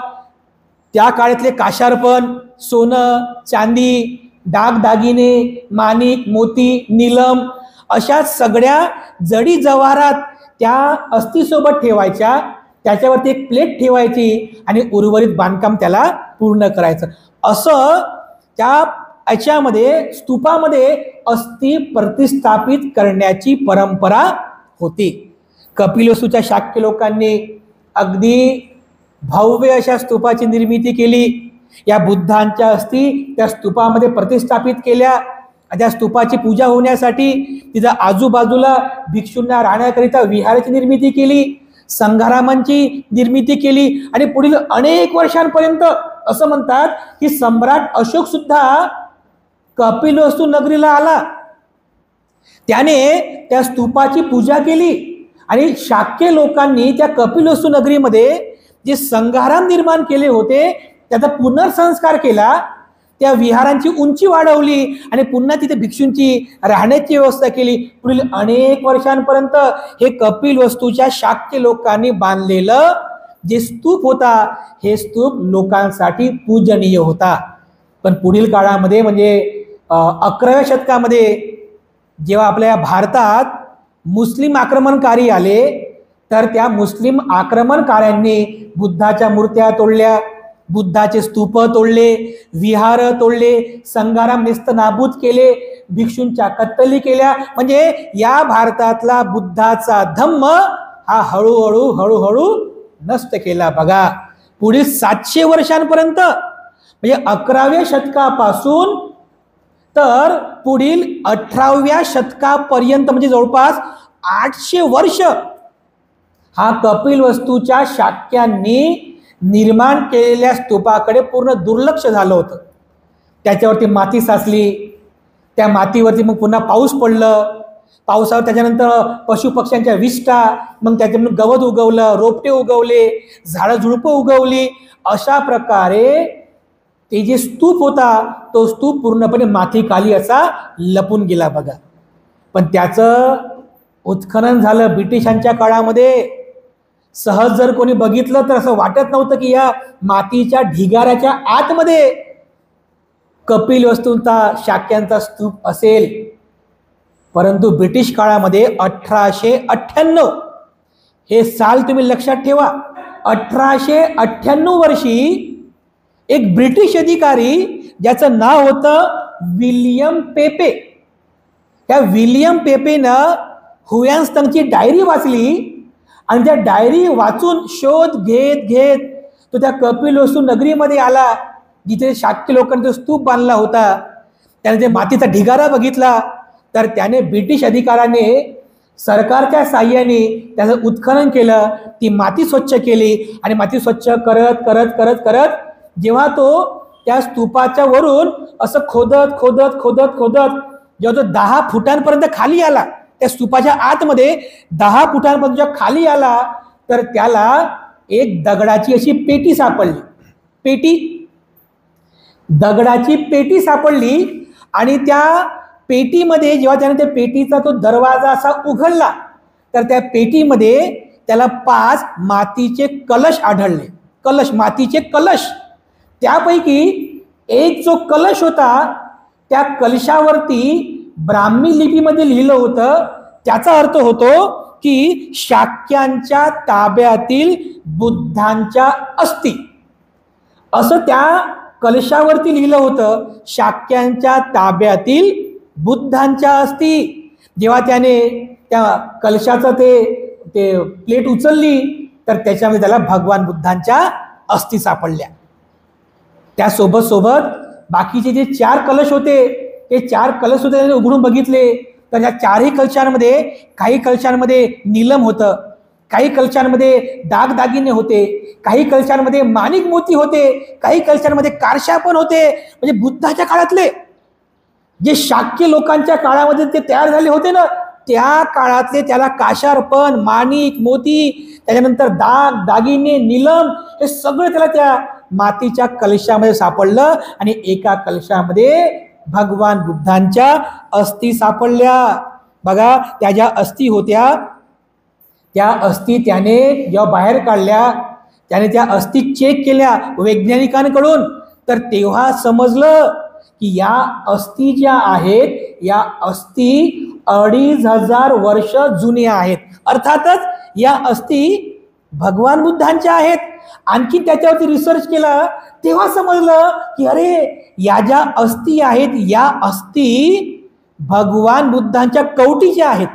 त्या काळातले काशारपण, सोनं, चांदी, दागदागिने, माणिक, मोती, नीलम अशा सगळ्या जडी जवाहरात त्या अस्थीसोबत ठेवायच्या. त्याच्यावरती एक प्लेट ठेवायची आणि उर्वरित बांधकाम त्याला पूर्ण करायचं. असं त्या याच्यामध्ये स्तूपामध्ये अस्थी प्रतिष्ठापित करण्याची परंपरा होती. कपिलवस्तूच्या शाक्य लोकांनी अगदी भव्य अशा स्तूपाची निर्मिती केली. या बुद्धांच्या अस्थी त्या स्तूपामध्ये प्रतिष्ठापित केल्या. त्या स्तूपाची पूजा होण्यासाठी तिच्या आजूबाजूला भिक्षूंना राहण्याकरिता विहाराची निर्मिती केली, संघारामांची निर्मिती केली. आणि पुढील अनेक वर्षांपर्यंत असं म्हणतात की सम्राट अशोक सुद्धा कपिलवस्तू नगरीला आला, त्याने त्या स्तूपाची पूजा केली आणि शाक्य लोकांनी त्या कपिलवस्तू नगरीमध्ये जे संघाराम निर्माण केले होते त्याचा पुनर्संस्कार केला, त्या विहारांची उंची वाढवली आणि पुन्हा तिथे भिक्षूंची राहण्याची व्यवस्था केली. पुढील अनेक वर्षांपर्यंत हे कपिलवस्तूच्या शाक्य लोकांनी बांधलेलं जे स्तूप होता हे स्तूप लोकांसाठी पूजनीय होता. पण पुढील काळामध्ये म्हणजे 11व्या शतकामध्ये जेव्हा आपल्या भारतात मुस्लिम आक्रमणकारी आले तर त्या मुस्लिम आक्रमणकाऱ्यांनी बुद्धाच्या मूर्त्या तोडल्या, बुद्धाचे स्तूप तोडले, विहार तोडले, संघाराम नेस्तनाबूत केले, भिक्षूंच्या कत्तली केल्या. म्हणजे या भारतातला बुद्धाचा धम्म हा हळूहळू नष्ट केला. बघा पुढील 700 वर्षांपर्यंत म्हणजे 11व्या शतकापासून तर पुढील 18व्या शतकापर्यंत म्हणजे जवळपास 800 वर्ष हा कपिलवस्तूच्या शाक्यांनी निर्माण केलेल्या स्तूपाकडे पूर्ण दुर्लक्ष झालं होतं. त्याच्यावरती माती साचली, त्या मातीवरती मग पुन्हा पाऊस पडलं, पावसावर त्याच्यानंतर पशुपक्ष्यांच्या विष्ठा, मग त्याच्यातून गवत उगवलं, रोपटे उगवले, झाडं झुडपं उगवली. अशा प्रकारे ते जे स्तूप होता तो स्तूप पूर्णपणे मातीखाली असा लपून गेला. बघा पण त्याचं उत्खनन झालं ब्रिटिशांच्या काळामध्ये. सहज जर कोणी बघितलं तर असं वाटत नव्हतं की या मातीच्या ढिगाऱ्याच्या आतमध्ये कपिलवस्तूंचा शाक्यांचा स्तूप असेल. परंतु ब्रिटिश काळामध्ये 1898 हे साल तुम्ही लक्षात ठेवा. 1898 वर्षी एक ब्रिटिश अधिकारी ज्याचं नाव होतं विलियम पेपे, त्या विलियम पेपेनं हुयान्त्सांगची डायरी वाचली आणि त्या डायरी वाचून शोध घेत घेत तो त्या कपिलवस्तू नगरीमध्ये आला जिथे शाक्य लोकांचा स्तूप बांधला होता. त्याने ते मातीचा ढिगारा बघितला तर त्याने ब्रिटिश अधिकाऱ्याने सरकारच्या साह्याने त्याचं उत्खनन केलं, ती माती स्वच्छ केली आणि माती स्वच्छ करत करत करत करत जेव्हा तो त्या स्तूपाच्या वरून असं खोदत खोदत खोदत खोदत जेव्हा तो 10 फुटांपर्यंत खाली आला, त्या स्तूपाच्या आतमध्ये 10 फुटांपर्यंत खाली आला तर त्याला एक दगडाची अशी पेटी सापडली. दगडाची पेटी सापडली आणि त्या पेटीमध्ये जेव्हा त्याने त्या पेटीचा तो दरवाजा असा उघडला तर त्या पेटीमध्ये त्याला 5 मातीचे कलश आढळले. मातीचे कलश त्यापैकी एक जो कलश होता त्या कलशावरती ब्राह्मी लिपीमध्ये लिहिलं होतं. त्याचा अर्थ होतो की शाक्यांच्या ताब्यातील बुद्धांच्या अस्थी, असं त्या कलशावरती लिहिलं होतं. शाक्यांच्या ताब्यातील बुद्धांच्या अस्थी. जेव्हा त्याने त्या कलशाचं ते प्लेट उचलली तर त्याच्यामध्ये त्याला भगवान बुद्धांच्या अस्थी सापडल्या. त्यासोबत सोबत बाकीचे जे 4 कलश होते ते 4 कलश होते त्याने उघडून बघितले तर या 4ही कलशांमध्ये काही कलशांमध्ये नीलम होतं, काही कलशांमध्ये दागदागिने होते, काही कलशांमध्ये माणिक मोती होते, काही कलशांमध्ये कारशा पण होते. म्हणजे बुद्धाच्या काळातले जे शाक्य लोकांच्या काळामध्ये ते तयार झाले होते ना, त्या काळातले त्याला काशार्पण, माणिक मोती, त्याच्यानंतर दाग दागिने, नीलम हे सगळं त्याला त्या मातीच्या कलशामध्ये सापडलं. आणि एका कलशामध्ये भगवान बुद्धांच्या अस्थी सापडल्या. बघा, त्या ज्या अस्थी होत्या त्या अस्थी त्याने जेव्हा बाहेर काढल्या, त्याने त्या अस्थी चेक केल्या वैज्ञानिकांकडून, तर तेव्हा समजलं की या अस्थी ज्या आहेत या अस्थी 2500 वर्ष जुन्या आहेत. अर्थातच या अस्थी भगवान बुद्धांच्या आहेत. आणखी त्याच्यावरती रिसर्च केला तेव्हा समजलं की अरे, या ज्या अस्थी आहेत या अस्थी भगवान बुद्धांच्या कवटीच्या आहेत.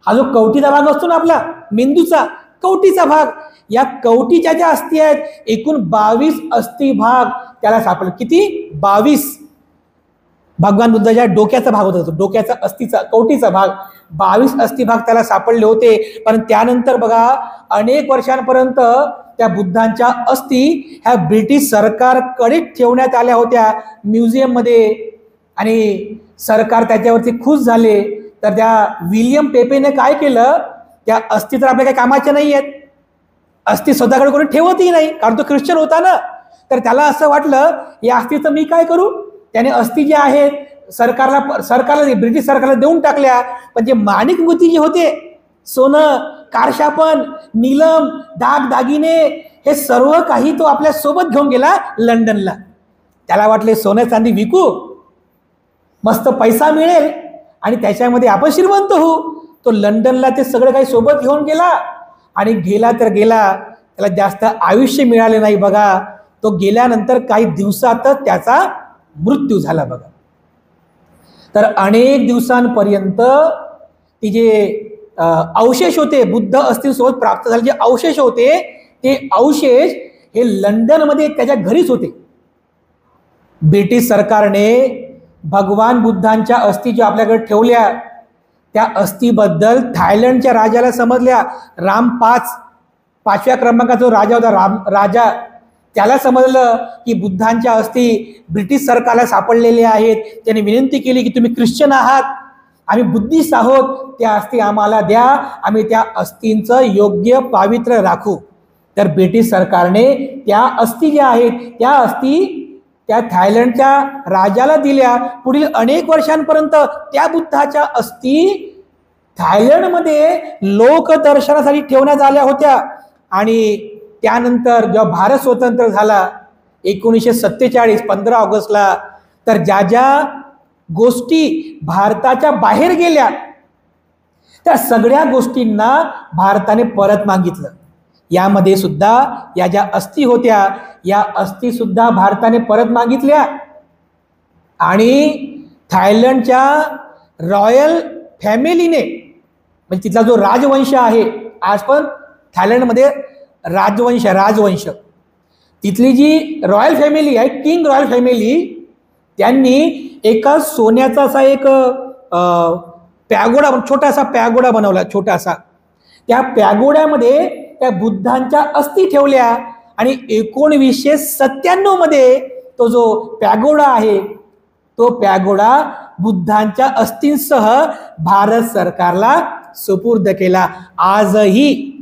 हा जो कवटीचा भाग असतो ना आपला मेंदूचा, कवटीचा भाग, या कवटीच्या ज्या अस्थी आहेत एकूण 22 अस्थी भाग त्याला सापडले. किती? 22. भगवान बुद्धाच्या डोक्याचा भाग होता, डोक्याचा अस्थीचा कवटीचा भाग, 22 अस्थी भाग त्याला सापडले होते. पण त्यानंतर बघा, अनेक वर्षांपर्यंत त्या बुद्धांच्या अस्थी ह्या ब्रिटिश सरकारकडे ठेवण्यात आल्या होत्या म्युझियममध्ये. आणि सरकार त्याच्यावरती खुश झाले. तर त्या विलियम पेपेने काय केलं, त्या अस्थी तर आपल्या काही कामाच्या नाही आहेत, अस्थी स्वतःकडे कोणी ठेवतही नाही, कारण तो ख्रिश्चन होता ना. तर त्याला असं वाटलं या अस्थीचं मी काय करू. त्याने अस्थी ज्या आहेत सरकारला ब्रिटिश सरकारला देऊन टाकल्या. पण जे माणिक मोती जे होते, सोनं, कारशापण, नीलम, दाग दागिने, हे सर्व काही तो आपल्या सोबत घेऊन गेला लंडनला. त्याला वाटले सोनं चांदी विकू, मस्त पैसा मिळेल आणि त्याच्यामध्ये आपण श्रीमंत होऊ. तो लंडनला ते सगळं काही सोबत घेऊन गेला. आणि गेला तर गेला, त्याला जास्त आयुष्य मिळाले नाही. बघा, तो गेल्यानंतर काही दिवसातच त्याचा मृत्यू झाला. बघा, तर अनेक दिवसांपर्यंत ती जे अवशेष होते बुद्ध अस्थींसोबत प्राप्त झाले, जे अवशेष होते ते अवशेष हे लंडनमध्ये त्याच्या घरीच होते. ब्रिटिश सरकारने भगवान बुद्धांच्या अस्थी ज्या आपल्याकडे ठेवल्या त्या अस्थीबद्दल थायलंडच्या राजाला समजल्या. राम 5व्या क्रमांकाचा जो राजा होता, राजा, त्याला समजलं की बुद्धांच्या अस्थी ब्रिटिश सरकारला सापडलेल्या आहेत. त्याने विनंती केली की तुम्ही ख्रिश्चन आहात, आम्ही बुद्धिस्ट आहोत, त्या अस्थी आम्हाला द्या, आम्ही त्या अस्थींचं योग्य पावित्र्य राखू. तर ब्रिटिश सरकारने त्या अस्थी ज्या आहेत त्या अस्थी त्या थायलंडच्या राजाला दिल्या. पुढील अनेक वर्षांपर्यंत त्या बुद्धाच्या अस्थी थायलंडमध्ये लोकदर्शनासाठी ठेवण्यात आल्या होत्या. आणि त्यानंतर जेव्हा भारत स्वतंत्र झाला 1947 15 ऑगस्टला, तर ज्या ज्या गोष्टी भारताच्या बाहेर गेल्या त्या सगळ्या गोष्टींना भारताने परत मागितलं. यामध्ये सुद्धा या ज्या अस्थी होत्या या अस्थी सुद्धा भारताने परत मागितल्या. आणि थायलंडच्या रॉयल फॅमिलीने, म्हणजे तिथला जो राजवंश आहे, आज पण थायलंडमध्ये राजवंश तिथली जी रॉयल फॅमिली आहे, किंग रॉयल फॅमिली, त्यांनी एका सोन्याचा असा एक पॅगोडा, छोटासा पॅगोडा बनवला, छोटासा. त्या पॅगोड्यामध्ये त्या बुद्धांच्या अस्थी ठेवल्या. आणि 1997 मध्ये तो जो पॅगोडा आहे तो पॅगोडा बुद्धांच्या अस्थींसह भारत सरकारला सुपूर्द केला. आजही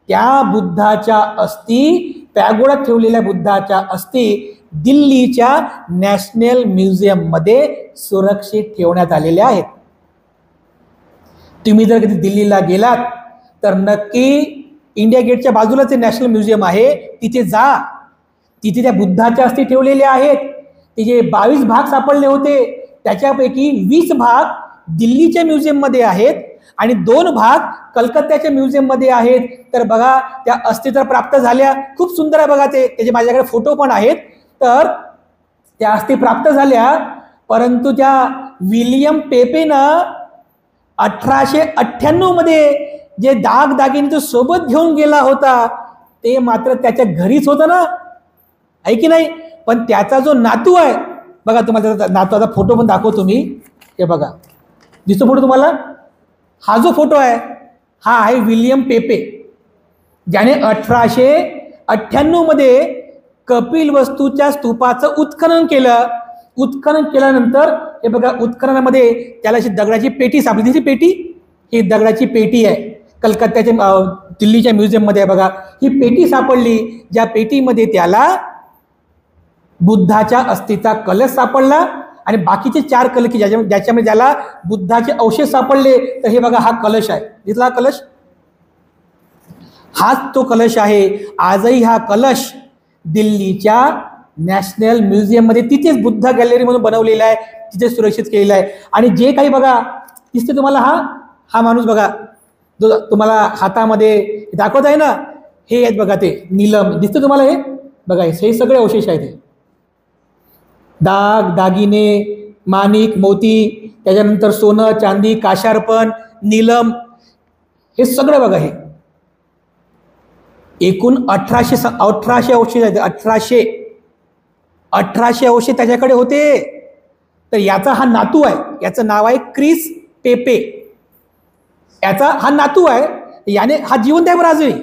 त्या बुद्धाच्या अस्थी, पॅगोडात ठेवलेल्या बुद्धाच्या अस्थी दिल्लीच्या नॅशनल म्युझियम मध्ये सुरक्षित ठेवण्यात आलेल्या आहेत. तुम्ही जर कधी दिल्लीला गेलात तर नक्की इंडिया गेटच्या बाजूलाच नॅशनल म्युझियम आहे, तिथे जा. तिथे त्या बुद्धाच्या अस्थी ठेवलेल्या आहेत. ते जे 22 भाग सापडले होते त्याच्यापैकी 20 भाग दिल्लीच्या म्युझियममध्ये आहेत आणि 2 भाग कलकत्त्याच्या म्युझियममध्ये आहेत. तर बघा त्या अस्थी तर प्राप्त झाल्या, खूप सुंदर आहे बघा, ते त्याचे माझ्याकडे फोटो पण आहेत. तर त्या अस्थी प्राप्त झाल्या, परंतु त्या विलियम पेपेनं 1898 मध्ये जे दागदागिने तो सोबत घेऊन गेला होता ते मात्र त्याच्या घरीच होतं ना, आहे की नाही. पण त्याचा जो नातू आहे बघा, तुम्हाला त्याचा नातूचा फोटो पण दाखवतो मी. हे बघा, दिसतो फोटो तुम्हाला. हा जो फोटो आहे हा आहे विलियम पेपे, ज्याने 1898 मध्ये कपिलवस्तूच्या स्तूपाचं उत्खनन केलं. उत्खनन केल्यानंतर हे बघा, उत्खननामध्ये त्याला अशी दगडाची पेटी सापडली. दिसली पेटी, ही दगडाची पेटी आहे, कलकत्त्याच्या दिल्लीच्या म्युझियममध्ये आहे बघा. ही पेटी सापडली, ज्या पेटीमध्ये त्याला बुद्धाच्या अस्थीचा कलश सापडला आणि बाकीचे 4 कलश ज्याच्यामध्ये ज्याला बुद्धाचे अवशेष सापडले. तर हे बघा, हा कलश आहे, दिसला कलश, हाच तो कलश आहे. आजही हा कलश दिल्लीच्या नॅशनल म्युझियममध्ये तिथेच बुद्ध गॅलरी म्हणून बनवलेला आहे, तिथे सुरक्षित केलेला आहे. आणि जे काही बघा दिसते तुम्हाला, हा माणूस बघा जो तुम्हाला हातामध्ये दाखवत आहे ना, हे आहेत बघा ते नीलम, दिसते तुम्हाला हे बघा, हे सगळे अवशेष आहेत. दाग दागिने, माणिक मोती, त्याच्यानंतर सोनं चांदी, काशार्पण, नीलम, हे सगळं बघा. हे एकूण 1800 अवशेष आहेत. 1800 अवशेष त्याच्याकडे होते. तर याचा हा नातू आहे, याचं नाव आहे क्रिस पेपे. याचा हा नातू आहे, याने, हा जिवंत आहे, आजही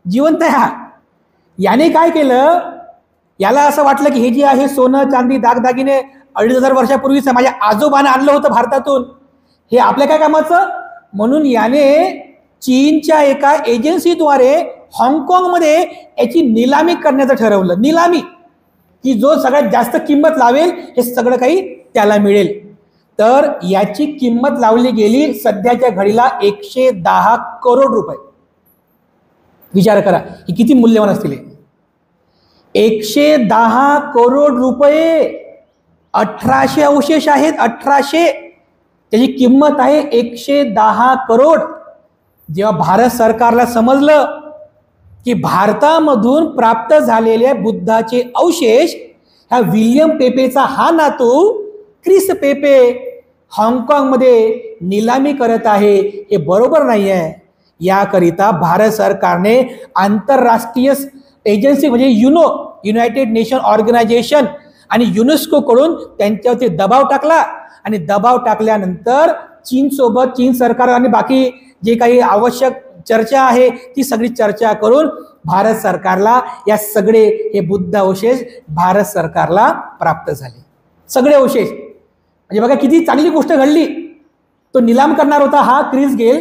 जिवंत आहे. याने काय केलं, याला असं वाटलं की हे जे आहे सोनं चांदी दागदागिने 2500 वर्षापूर्वीच माझ्या आजोबाने आणलं होतं भारतातून, हे आपल्या काय कामाचं, म्हणून याने चीनच्या एका एजन्सीद्वारे हाँगकाँगमध्ये याची निलामी करण्याचं ठरवलं. निलामी, की जो सगळ्यात जास्त किंमत लावेल हे सगळं काही त्याला मिळेल. तर याची किंमत लावली गेली सध्याच्या घडीला 110 करोड रुपये. विचार करा ही किती मूल्यवान असतील. 110 करोड रुपये, 1800 अवशेष आहेत, 1800, त्याची किंमत आहे 110 करोड. जेव्हा भारत सरकारला समजलं की भारतामधून प्राप्त झालेल्या बुद्धाचे अवशेष ह्या विलियम पेपेचा हा नातू क्रिस पेपे हाँगकाँगमध्ये निलामी करत आहे, हे बरोबर नाही आहे. याकरिता भारत सरकारने आंतरराष्ट्रीय एजन्सी म्हणजे युनायटेड नेशन ऑर्गनायझेशन आणि युनेस्कोकडून त्यांच्यावरती दबाव टाकला. आणि दबाव टाकल्यानंतर चीन सरकार आणि बाकी जे काही आवश्यक चर्चा आहे ती सगळी चर्चा करून भारत सरकारला या सगळे हे बुद्ध अवशेष भारत सरकारला प्राप्त झाले. सगळे अवशेष म्हणजे बघा किती चांगली गोष्ट घडली. तो निलाम करणार होता हा क्रिस गेल.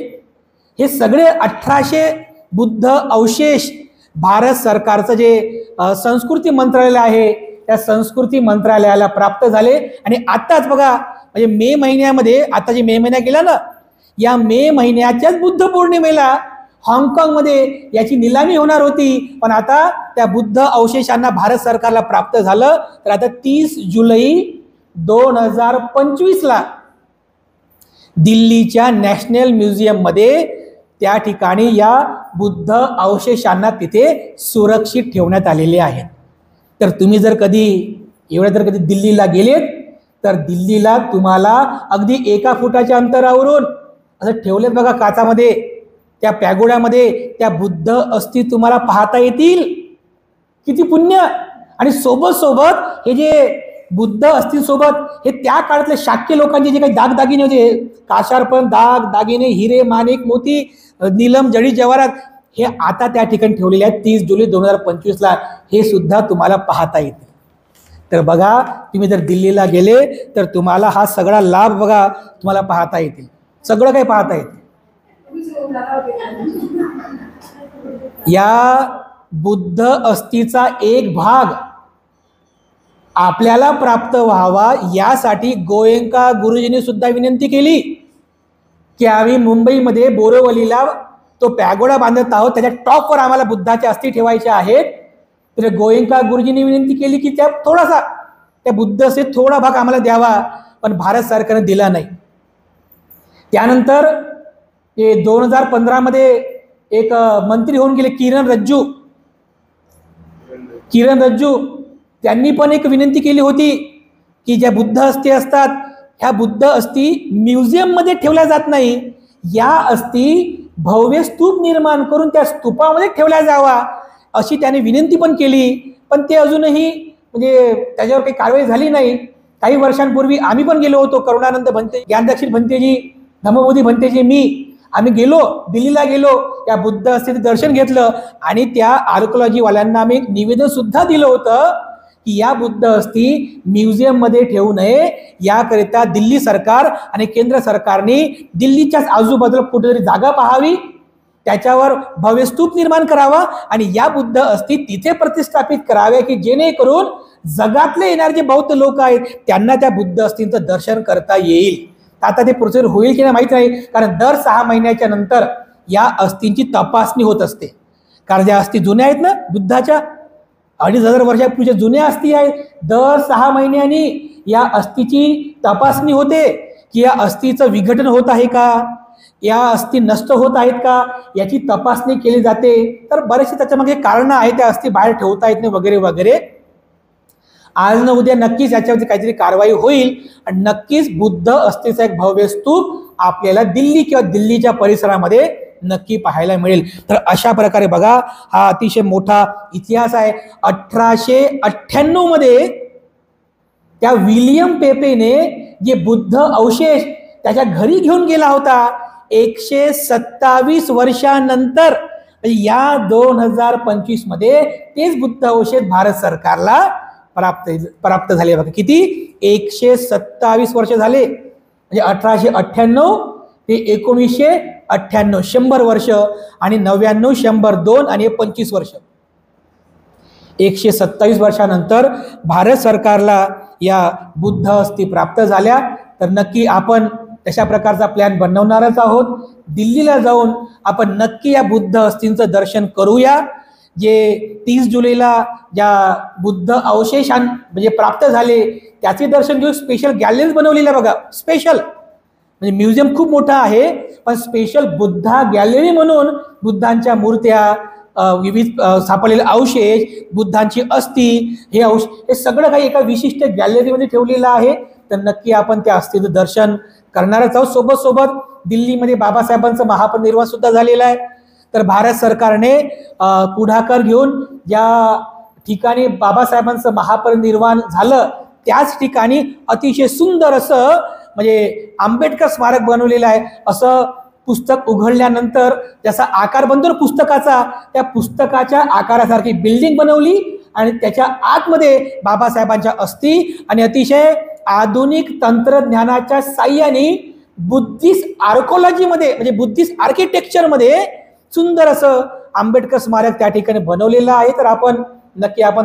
हे सगळे 1800 बुद्ध अवशेष भारत सरकारचं जे संस्कृती मंत्रालय आहे त्या संस्कृती मंत्रालयाला प्राप्त झाले. आणि आताच बघा म्हणजे मे महिन्यामध्ये, आता जे मे महिना गेला ना, या मे महिन्याच्याच बुद्ध पौर्णिमेला हाँगकाँगमध्ये याची निलामी होणार होती. पण आता त्या बुद्ध अवशेषांना भारत सरकारला प्राप्त झालं. तर आता 30 जुलै 2025ला दिल्लीच्या नॅशनल म्युझियममध्ये त्या ठिकाणी या बुद्ध अवशेषांना तिथे सुरक्षित ठेवण्यात आलेले आहेत. तर तुम्ही जर कधी दिल्लीला गेलेत तर दिल्लीला तुम्हाला अगदी 1 फुटाच्या अंतरावरून असं ठेवलेत बघा काचामध्ये, त्या पॅगोड्यामध्ये त्या बुद्ध अस्थी तुम्हाला पाहता येतील. किती पुण्य. आणि सोबत हे जे बुद्ध अस्थीसोबत हे त्या काळातले शाक्य लोकांचे जे काही दागदागिने होते, काशार्पण, दागदागिने, हिरे माणिक मोती, नीलम जडी जवाहरात, हे आता त्या ठिकाणी ठेवलेले आहेत. 30 जुलै 2025ला हे सुद्धा तुम्हाला पाहता येते. तर बघा तुम्ही जर दिल्लीला गेले तर तुम्हाला हा सगळा लाभ बघा तुम्हाला पाहता येतील, सगळं काही पाहता येते. या बुद्ध अस्थीचा एक भाग आपल्याला प्राप्त व्हावा यासाठी गोयंका गुरुजींनी सुद्धा विनंती केली की आम्ही मुंबईमध्ये बोरिवलीला तो पॅगोडा बांधत आहोत, त्याच्या टॉपवर आम्हाला बुद्धाच्या अस्थी ठेवायच्या आहेत. तर गोयंका गुरुजींनी विनंती केली की त्या थोडासा त्या बुद्ध असे थोडा भाग आम्हाला द्यावा, पण भारत सरकारने दिला नाही. त्यानंतर 2015 एक मंत्री होऊन गेले किरण रज्जू, त्यांनी पण एक विनंती केली होती की ज्या बुद्ध अस्थी असतात ह्या बुद्ध अस्थी म्युझियममध्ये ठेवल्या जात नाही, या अस्थी भव्य स्तूप निर्माण करून त्या स्तूपामध्ये ठेवल्या जावा अशी त्यांनी विनंती पण केली. पण ते अजूनही म्हणजे त्याच्यावर काही कारवाई झाली नाही. काही वर्षांपूर्वी आम्ही पण गेलो होतो, करुणानंद भंते, ज्ञानदक्षिण भंतेजी, धम्मबोधी भंतेजी, आम्ही गेलो, दिल्लीला गेलो, या बुद्ध अस्थीचं दर्शन घेतलं आणि त्या आर्किओलॉजीवाल्यांना आम्ही एक निवेदन सुद्धा दिलं होतं की या बुद्ध अस्थी म्युझियममध्ये ठेवू नये, याकरिता दिल्ली सरकार आणि केंद्र सरकारने दिल्लीच्याच आजूबाजूला कुठेतरी जागा पाहावी, त्याच्यावर भव्य स्तूप निर्माण करावा आणि या बुद्ध अस्थी तिथे प्रतिष्ठापित कराव्या की जेणेकरून जगातले येणारे जे बौद्ध लोक आहेत त्यांना त्या बुद्ध अस्थींचं दर्शन करता येईल. आता ते प्रोसिजर होईल की नाही माहित नाही, कारण दर 6 महिन्याच्या नंतर या अस्थींची तपासणी होत असते. कारण ज्या अस्थी जुन्या आहेत ना, बुद्धाच्या 2500 वर्षापूर्वीच्या जुन्या अस्थी आहेत, दर 6 महिन्यांनी या अस्थीची तपासणी होते की या अस्थीचं विघटन होत आहे का, या अस्थी नष्ट होत आहेत का, याची तपासणी केली जाते. तर बरेचसे त्याच्यामागे कारण आहे, त्या अस्थी बाहेर ठेवता येत नाही वगैरे वगैरे. आज न उद्या नक्कीच याच्यावरती काहीतरी कारवाई होईल आणि नक्कीच बुद्ध अस्थीचा एक भव्य स्तूप आपल्याला दिल्ली किंवा दिल्लीच्या परिसरामध्ये नक्की पाहायला मिळेल. तर अशा प्रकारे बघा, हा अतिशय मोठा इतिहास आहे. 1898 मध्ये त्या विलियम पेपेने जे बुद्ध अवशेष त्याच्या घरी घेऊन गेला होता, 127 वर्षानंतर या 2025 मध्ये तेच बुद्ध अवशेष भारत सरकारला प्राप्त झाले. बघा किती, 127 वर्ष झाले, म्हणजे 1898 ते 1998, 100 वर्ष, आणि 99, 100, 2 आणि 25 वर्ष. 127 वर्षानंतर भारत सरकारला या बुद्ध अस्थी प्राप्त झाल्या. तर नक्की आपण तशा प्रकारचा प्लॅन बनवणारच आहोत. दिल्लीला जाऊन आपण नक्की या बुद्ध अस्थींचं दर्शन करूया. जे 30 जुलैला ज्या बुद्ध अवशेष म्हणजे प्राप्त झाले त्याचे दर्शन घेऊन स्पेशल गॅलरीज बनवलेल्या बघा. स्पेशल म्हणजे म्युझियम खूप मोठा आहे, पण स्पेशल बुद्धा गॅलरी म्हणून बुद्धांच्या मूर्त्या, विविध सापडलेले अवशेष, बुद्धांची अस्थी, हे सगळं काही एका विशिष्ट गॅलरीमध्ये ठेवलेलं आहे. तर नक्की आपण त्या अस्थीचं दर्शन करणारच आहोत. सोबत सोबत दिल्लीमध्ये बाबासाहेबांचं महापरिनिर्वाण सुद्धा झालेलं आहे. तर भारत सरकारने पुढाकार घेऊन ज्या ठिकाणी बाबासाहेबांचं महापरिनिर्वाण झालं त्याच ठिकाणी अतिशय सुंदर असं म्हणजे आंबेडकर स्मारक बनवलेलं आहे. असं पुस्तक उघडल्यानंतर जसा आकार बनतो पुस्तकाचा, त्या पुस्तकाच्या आकारासारखी बिल्डिंग बनवली आणि त्याच्या आतमध्ये बाबासाहेबांच्या अस्थी आणि अतिशय आधुनिक तंत्रज्ञानाच्या साह्याने बुद्धिस्ट आर्किओलॉजीमध्ये म्हणजे बुद्धिस्ट आर्किटेक्चरमध्ये सुंदर असं आंबेडकर स्मारक त्या ठिकाणी बनवलेलं आहे. तर आपण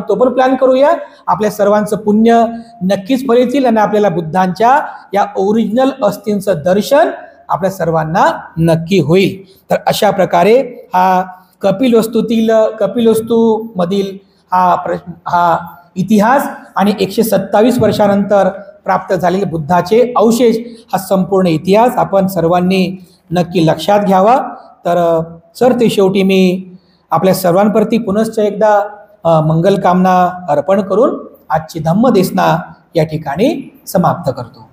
तो पण प्लॅन करूया. आपल्या सर्वांचं पुण्य नक्कीच फलितील आणि आपल्याला बुद्धांच्या या ओरिजिनल अस्थींचं दर्शन आपल्या सर्वांना नक्की होईल. तर अशा प्रकारे हा कपिलवस्तू मधील हा इतिहास आणि 127 वर्षानंतर प्राप्त झालेले बुद्धाचे अवशेष, हा संपूर्ण इतिहास आपण सर्वांनी नक्की लक्षात घ्यावा. तर सर, ते शेवटी मी आपल्या सर्वांप्रती पुनश्च एकदा मंगल कामना अर्पण करून आजची धम्मदेसना या ठिकाणी समाप्त करतो.